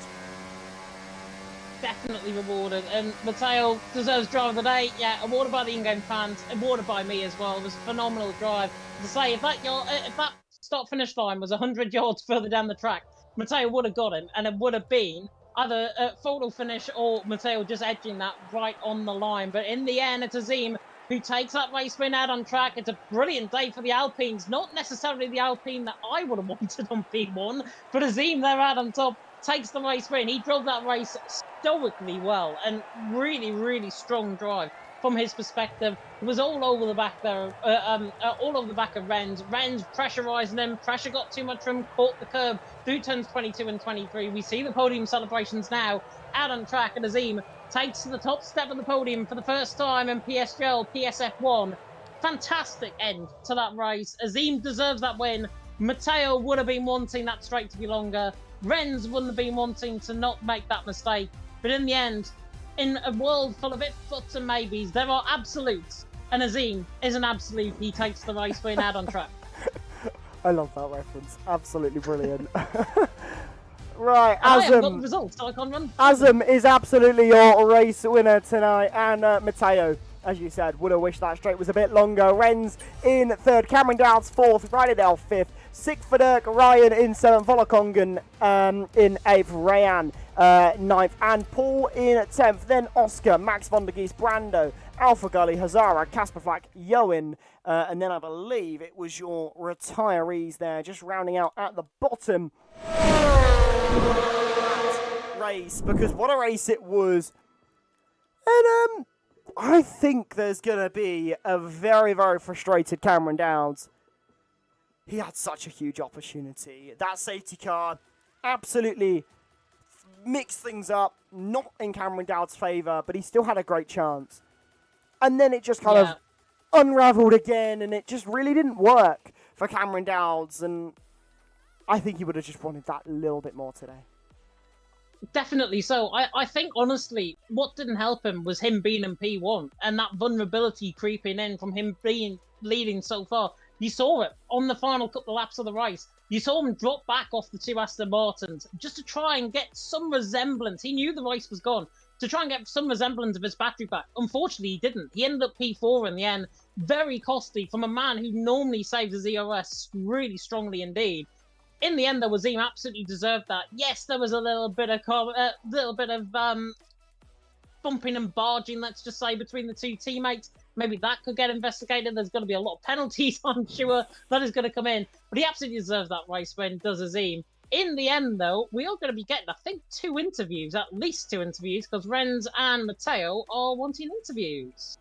Definitely rewarded, and Matteo deserves drive of the day. Yeah, awarded by the in-game fans, awarded by me as well. It was a phenomenal drive. To say, if that start-finish line was 100 yards further down the track, Matteo would have got him, and it would have been either a photo finish or Matteo just edging that right on the line. But in the end, it's Azim who takes that race win out on track. It's a brilliant day for the Alpines, not necessarily the Alpine that I would have wanted on P1, but Azim there out on top takes the race win. He drove that race stoically well, and really, really strong drive from his perspective. It was all over the back there, all over the back of Renz. Renz pressurising him. Pressure got too much for him, caught the curb through turns 22 and 23. We see the podium celebrations now out on track, and Azim takes to the top step of the podium for the first time in PSGL PSF1. Fantastic end to that race. Azim deserves that win. Matteo would have been wanting that straight to be longer. Renz wouldn't have been wanting to not make that mistake. But in the end, in a world full of if-buts and maybes, there are absolutes. And Azim is an absolute. He takes the race win out on track. I love that reference. Absolutely brilliant. Right, I haven't got the Azam. results, so I can't run. Azam is absolutely your race winner tonight. And Matteo, as you said, would have wished that straight was a bit longer. Renz in 3rd, Cameron Downs 4th, Rydell 5th, Sigfriderk, Ryan in 7th, Volakongen in 8th, Rayan 9th, and Paul in 10th. Then Oscar, Max von der Gies, Brando, Alpha Gully, Hazara, Casper Flack, Yoen, and then I believe it was your retirees there, just rounding out at the bottom. Race, because what a race it was. And I think there's going to be a very, very frustrated Cameron Downs. He had such a huge opportunity. That safety car absolutely mixed things up, not in Cameron Downs' favour, but he still had a great chance. And then it just kind of unravelled again, and it just really didn't work for Cameron Downs. And I think he would have just wanted that a little bit more today. Definitely so. I think, honestly, what didn't help him was him being in P1 and that vulnerability creeping in from him being leading so far. You saw it on the final couple of laps of the race. You saw him drop back off the 2 Aston Martins just to try and get some resemblance. He knew the race was gone. To try and get some resemblance of his battery back. Unfortunately, he didn't. He ended up P4 in the end. Very costly from a man who normally saves his ERS really strongly indeed. In the end, though, Azim absolutely deserved that. Yes, there was a little bit of bumping and barging, let's just say, between the two teammates. Maybe that could get investigated. There's going to be a lot of penalties, I'm sure, that is going to come in. But he absolutely deserves that race win, does Azim. In the end, though, we are going to be getting, I think, 2 interviews, at least 2 interviews, because Renz and Matteo are wanting interviews.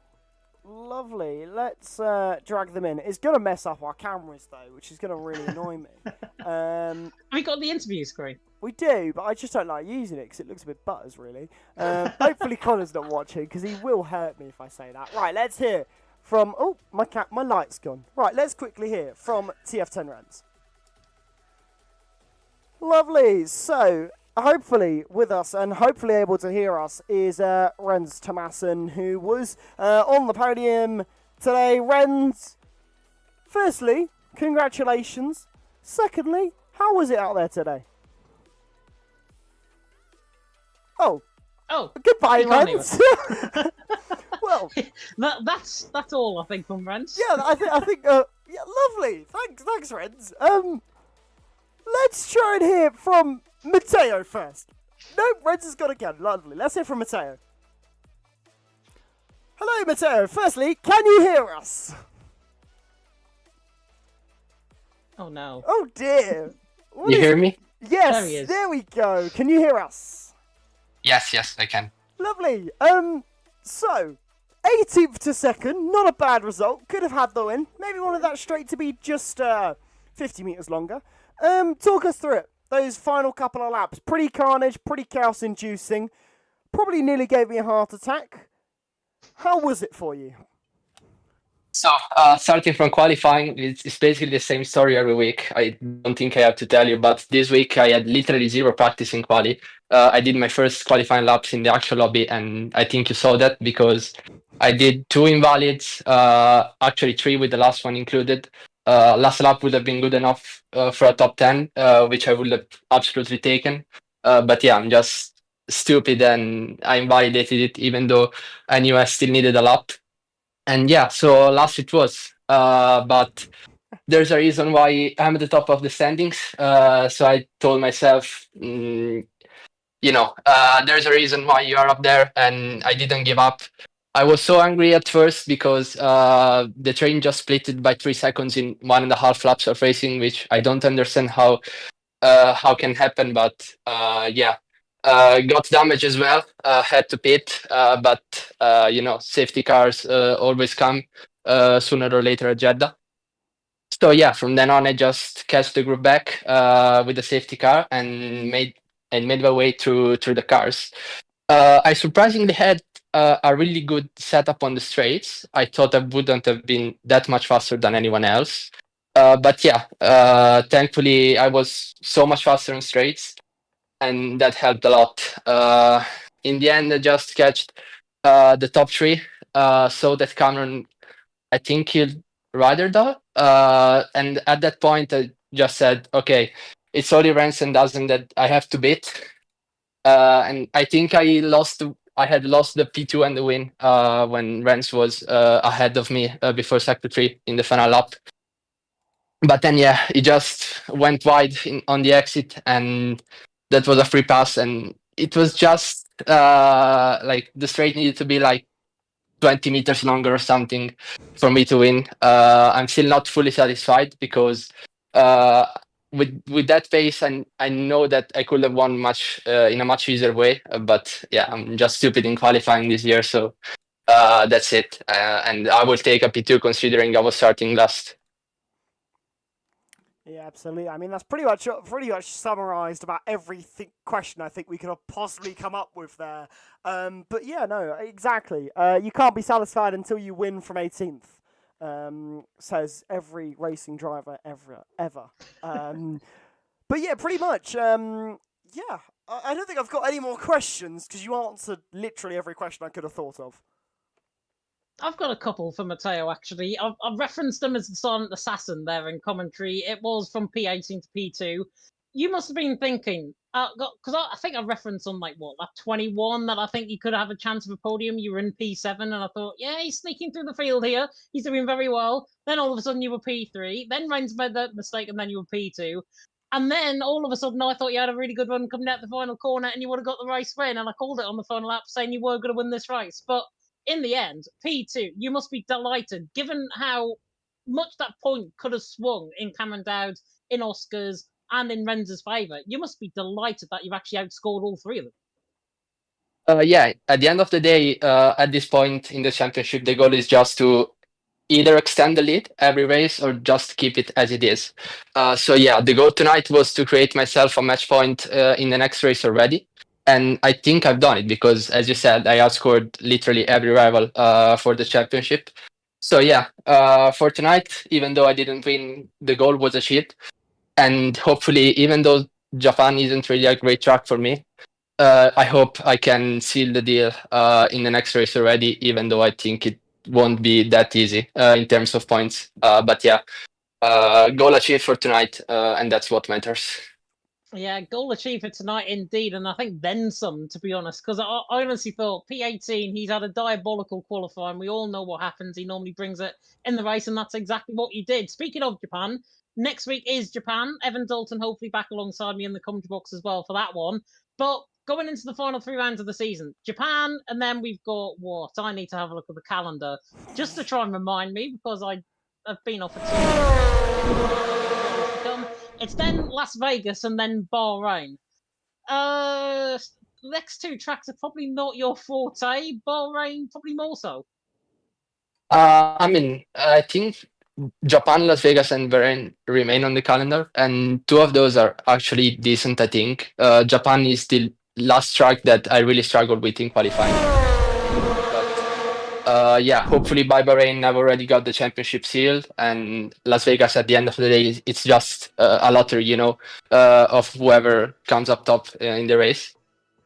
Lovely. Let's drag them in. It's going to mess up our cameras, though, which is going to really annoy me. Have we got the interview screen? We do, but I just don't like using it because it looks a bit butters, really. Hopefully Connor's not watching because he will hurt me if I say that. Right, let's hear from... Oh, my light's gone. Right, let's quickly hear from TF10 Renz. Lovely. So, hopefully with us and hopefully able to hear us is Renz Thomassen, who was on the podium today. Renz, firstly, congratulations. Secondly, how was it out there today? Oh, goodbye, Renz. Well, that's all I think from Renz. Yeah, I think. Yeah, lovely. Thanks, Renz. Let's try and hear from Matteo first. No, Renz has got again. Lovely. Let's hear from Matteo. Hello, Matteo. Firstly, can you hear us? Oh no. Oh dear. You hear me? Yes. There we go. Can you hear us? Yes, I can. Lovely. So, 18th to 2nd, not a bad result. Could have had the win. Maybe wanted that straight to be just 50 metres longer. Talk us through it. Those final couple of laps. Pretty carnage, pretty chaos-inducing. Probably nearly gave me a heart attack. How was it for you? So, starting from qualifying, it's basically the same story every week. I don't think I have to tell you, but this week I had literally zero practice in quali. I did my first qualifying laps in the actual lobby, and I think you saw that because I did 2 invalids, actually 3 with the last one included. Last lap would have been good enough for a top 10, which I would have absolutely taken. But yeah, I'm just stupid and I invalidated it, even though I knew I still needed a lap. And yeah, so last it was. But there's a reason why I'm at the top of the standings. So I told myself, there's a reason why you are up there, and I didn't give up. I was so angry at first because the train just split it by 3 seconds in 1.5 laps of racing, which I don't understand how can happen. But yeah. Got damage as well, had to pit, but safety cars always come sooner or later at Jeddah. So yeah, from then on I just catch the group back with the safety car and made my way through the cars. I surprisingly had a really good setup on the straights. I thought I wouldn't have been that much faster than anyone else. But yeah, thankfully I was so much faster on straights, and that helped a lot. In the end, I just catched the top 3, so that Cameron, I think, killed Ryder, and at that point, I just said, okay, it's only Rens and Dazen that I have to beat. And I think I had lost the P2 and the win when Rens was ahead of me before Sector 3 in the final lap. But then, yeah, he just went wide on the exit, and that was a free pass, and it was just like the straight needed to be like 20 meters longer or something for me to win. I'm still not fully satisfied because with that pace, I know that I could have won in a much easier way. But yeah, I'm just stupid in qualifying this year, so that's it. And I will take a P2 considering I was starting last. Yeah, absolutely. I mean, that's pretty much summarised about every question I think we could have possibly come up with there. But yeah, no, exactly. You can't be satisfied until you win from 18th, says every racing driver ever. But yeah, pretty much. Yeah, I don't think I've got any more questions because you answered literally every question I could have thought of. I've got a couple for Matteo, actually. I've referenced them as the silent assassin there in commentary. It was from P18 to P2. You must have been thinking, because I think I referenced on lap 21 that I think you could have a chance of a podium. You were in P7, and I thought, yeah, he's sneaking through the field here. He's doing very well. Then all of a sudden you were P3. Then Ren's made that mistake, and then you were P2. And then all of a sudden I thought you had a really good run coming out the final corner, and you would have got the race win. And I called it on the final lap saying you were going to win this race. But in the end, P2, you must be delighted, given how much that point could have swung in Cameron Dowd, in Oscar's, and in Renz's favour. You must be delighted that you've actually outscored all 3 of them. Yeah, at the end of the day, at this point in the championship, the goal is just to either extend the lead every race or just keep it as it is. So yeah, the goal tonight was to create myself a match point in the next race already. And I think I've done it because, as you said, I outscored literally every rival for the championship. So yeah, for tonight, even though I didn't win, the goal was achieved. And hopefully, even though Japan isn't really a great track for me, I hope I can seal the deal in the next race already, even though I think it won't be that easy in terms of points. But yeah, goal achieved for tonight, and that's what matters. Yeah, goal achieved for tonight indeed, and I think then some, to be honest, because I honestly thought P18, he's had a diabolical qualifying. We all know what happens. He normally brings it in the race, and that's exactly what you did. Speaking of Japan, next week is Japan. Evan Dalton hopefully back alongside me in the commentary box as well for that one. But going into the final 3 rounds of the season, Japan, and then we've got what? I need to have a look at the calendar just to try and remind me because I've been off for 2 weeks. It's then Las Vegas and then Bahrain. Next 2 tracks are probably not your forte. Bahrain probably more so. I think Japan, Las Vegas, and Bahrain remain on the calendar, and two of those are actually decent, I think. Japan is the last track that I really struggled with in qualifying. But yeah, hopefully by Bahrain, I've already got the championship seal, and Las Vegas at the end of the day, it's just a lottery, of whoever comes up top in the race.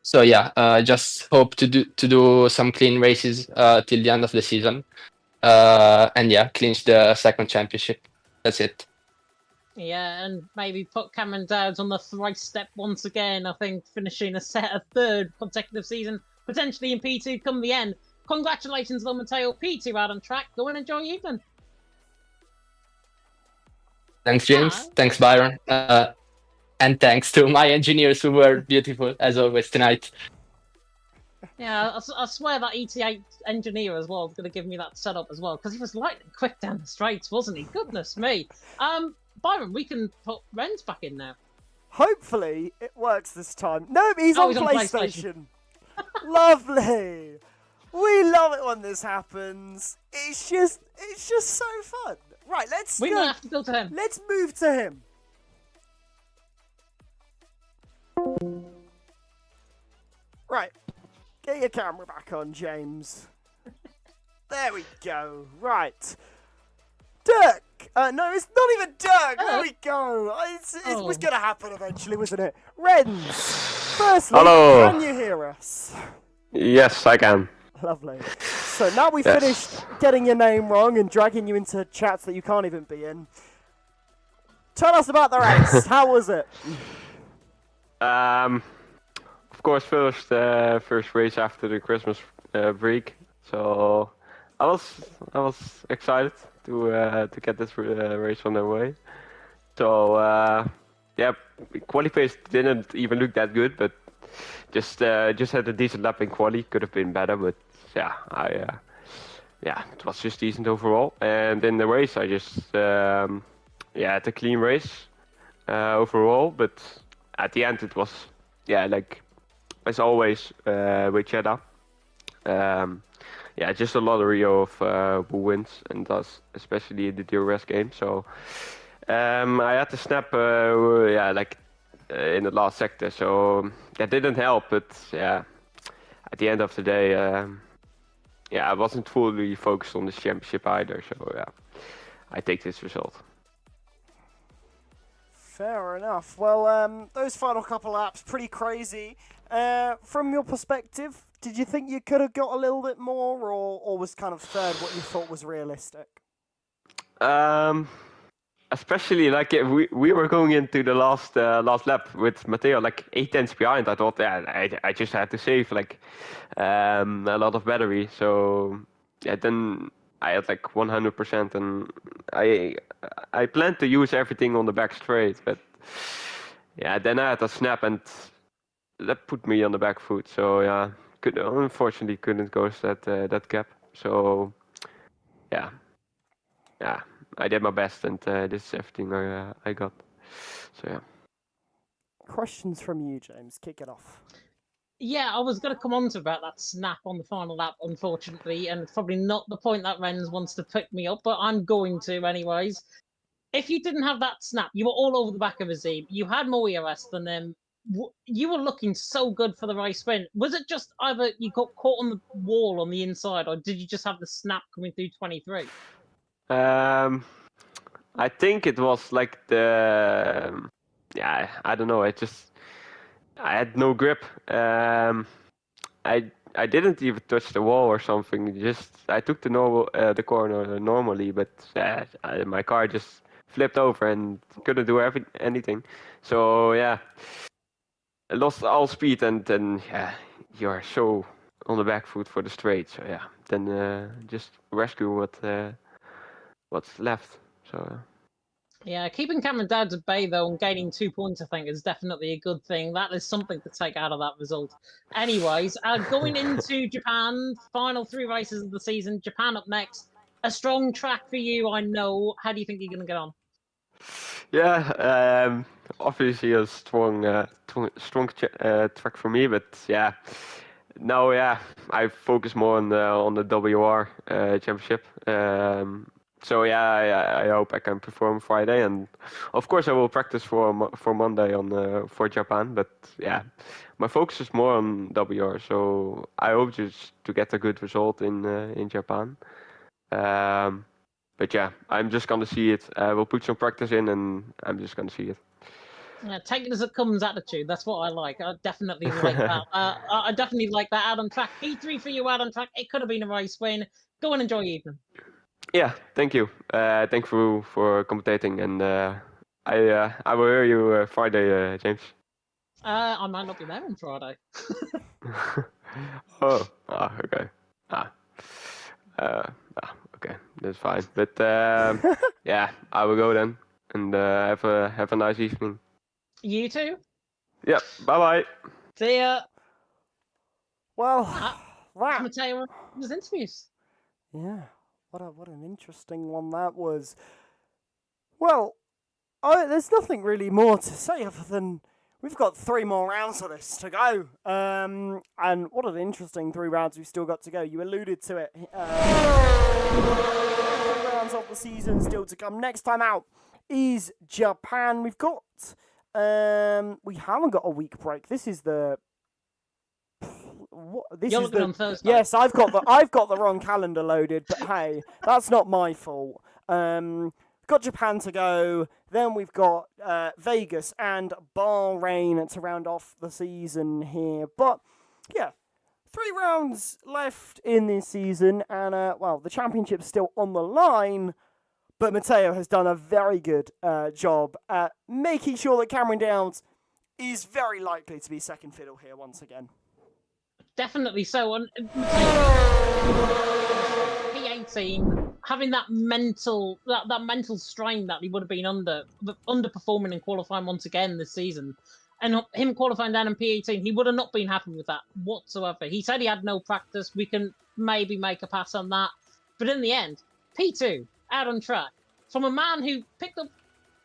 So yeah, just hope to do some clean races till the end of the season. And yeah, clinch the second championship. That's it. Yeah, and maybe put Cameron Dowds on the thrice step once again. I think finishing a third consecutive season, potentially in P2 come the end. Congratulations, Lil Mateo. P2 out on track. Go and enjoy your evening. Thanks, James. Thanks, Byron. And thanks to my engineers who were beautiful as always tonight. Yeah, I swear that ET8 engineer as well is going to give me that setup as well, because he was lightning quick down the straights, wasn't he? Goodness me. Byron, we can put Ren's back in now. Hopefully it works this time. No, he's on PlayStation. Lovely. We love it when this happens. It's just so fun. Right, we might have to go to him. Let's move to him. Right. Get your camera back on, James. There we go. Right. Dirk! No, it's not even Dirk! There we go! It was going to happen eventually, wasn't it? Rens! Firstly, hello. Can you hear us? Yes, I can. Lovely. So now we've finished getting your name wrong and dragging you into chats that you can't even be in. Tell us about the race. How was it? Of course, first race after the Christmas break, so I was excited to get this race on their way. So yeah, qualifiers didn't even look that good, but just had a decent lap in quali. Could have been better, but yeah, it was just decent overall. And in the race, I just had a clean race overall, but at the end it was like as always with Jeddah. Just a lottery of who wins, and thus especially the DRS game. So I had to snap in the last sector, so that didn't help. But yeah, at the end of the day, I wasn't fully focused on this championship either. So yeah, I take this result. Fair enough. Well, those final couple laps, pretty crazy. From your perspective, did you think you could have got a little bit more, or was kind of third what you thought was realistic? Especially like we were going into the last lap with Matteo like 8 tenths behind. I thought I just had to save like a lot of battery. So yeah, then I had like 100%, and I planned to use everything on the back straight, but yeah, then I had a snap and that put me on the back foot. So yeah, unfortunately couldn't go that gap. So yeah, I did my best, and this is everything I got. So yeah. Questions from you, James. Kick it off. Yeah, I was going to come on to about that snap on the final lap, unfortunately, and it's probably not the point that Renz wants to pick me up, but I'm going to anyways. If you didn't have that snap, you were all over the back of Azim. You had more ERS than them. You were looking so good for the race sprint. Was it just either you got caught on the wall on the inside, or did you just have the snap coming through 23? I think it was like I don't know. I had no grip. I didn't even touch the wall or something. I took the corner normally, but my car just flipped over and couldn't do anything. So yeah, I lost all speed, and then you are so on the back foot for the straight. So yeah, then just rescue what's left. So. Yeah, keeping Cameron Dowds at bay, though, and gaining 2 points, I think, is definitely a good thing. That is something to take out of that result. Anyways, going into Japan, final 3 races of the season. Japan up next. A strong track for you, I know. How do you think you're going to get on? Yeah, obviously a strong track for me, but yeah, No, yeah, I focus more on the WR championship. So yeah, I hope I can perform Friday, and of course I will practice for Monday on for Japan. But yeah, my focus is more on WR. So I hope just to get a good result in Japan. But yeah, I'm just gonna see it. We'll put some practice in, and I'm just gonna see it. Yeah, take it as it comes attitude. That's what I like. I definitely like that. I definitely like that out on track. P3 for you out on track. It could have been a race win. Go and enjoy your evening. Yeah, thank you. Thank you for commentating, and I will hear you Friday, James. I might not be there on Friday. Okay. Okay, that's fine. But yeah, I will go then, and have a nice evening. You too. Yeah, bye bye. See ya. Well, that. Matteo was interviews. Yeah, what an interesting one that was. Well, there's nothing really more to say other than we've got 3 more rounds of this to go. And what an interesting 3 rounds we've still got to go. You alluded to it. 3 rounds of the season still to come. Next time out is Japan. We've got we haven't got a week break. This is the You're looking on Thursday. Yes, I've got the wrong calendar loaded, but hey, that's not my fault. Got Japan to go, then we've got Vegas and Bahrain to round off the season here. But yeah, 3 rounds left in this season, and well, the championship's still on the line. But Matteo has done a very good job at making sure that Cameron Downs is very likely to be second fiddle here once again. Definitely so. And P18, having that mental strain that he would have been underperforming in qualifying once again this season, and him qualifying down in P18, he would have not been happy with that whatsoever. He said he had no practice. We can maybe make a pass on that, but in the end, P2 out on track from a man who picked up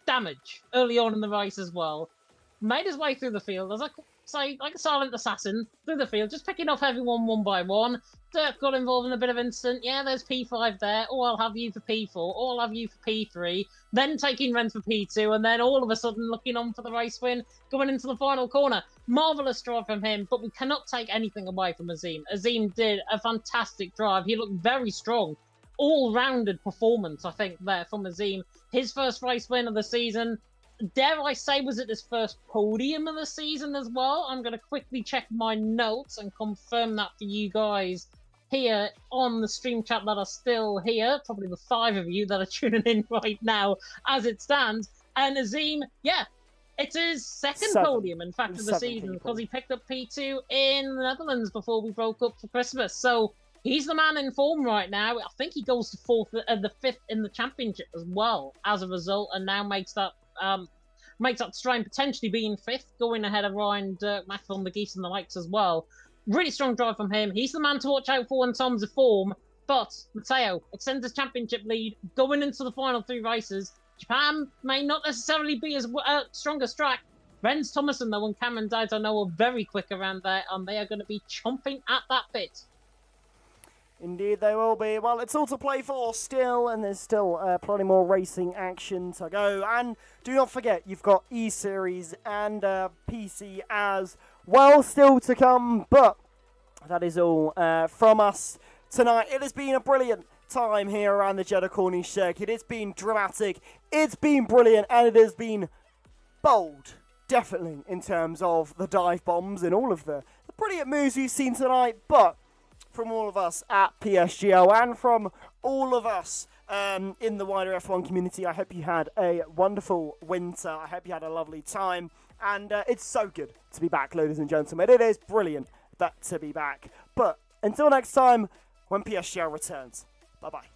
damage early on in the race as well, made his way through the field as like a silent assassin through the field, just picking off everyone one by one. Dirk got involved in a bit of incident. Yeah, there's P5 there. Oh, I'll have you for P4. Oh, I'll have you for P3. Then taking Ren for P2, and then all of a sudden looking on for the race win, going into the final corner. Marvellous drive from him, but we cannot take anything away from Azim. Azim did a fantastic drive. He looked very strong. All-rounded performance, I think, there from Azim. His first race win of the season. Dare I say, was it his first podium of the season as well? I'm going to quickly check my notes and confirm that for you guys here on the stream chat that are still here. Probably the 5 of you that are tuning in right now as it stands. And Azim, yeah, it's his second podium, in fact, of the season, because he picked up P2 in the Netherlands before we broke up for Christmas. So he's the man in form right now. I think he goes to the 5th in the championship as well as a result, and now makes that strain potentially being 5th, going ahead of Ryan, Dirk, Matt von der Geese and the likes as well. Really strong drive from him. He's the man to watch out for in terms of form. But Matteo extends his championship lead going into the final 3 races. Japan may not necessarily be as strongest track. Rens Thomason, though, and Cameron Dides, I know, are very quick around there, and they are going to be chomping at that bit. Indeed they will be. Well, it's all to play for still, and there's still plenty more racing action to go. And do not forget, you've got E-Series and PC as well still to come. But that is all from us tonight. It has been a brilliant time here around the Jed Cornish circuit. It's been dramatic, it's been brilliant, and it has been bold, definitely, in terms of the dive bombs and all of the brilliant moves we've seen tonight. But from all of us at PSGL and from all of us in the wider F1 community, I hope you had a wonderful winter. I hope you had a lovely time. And it's so good to be back, ladies and gentlemen. It is brilliant to be back. But until next time, when PSGL returns, bye-bye.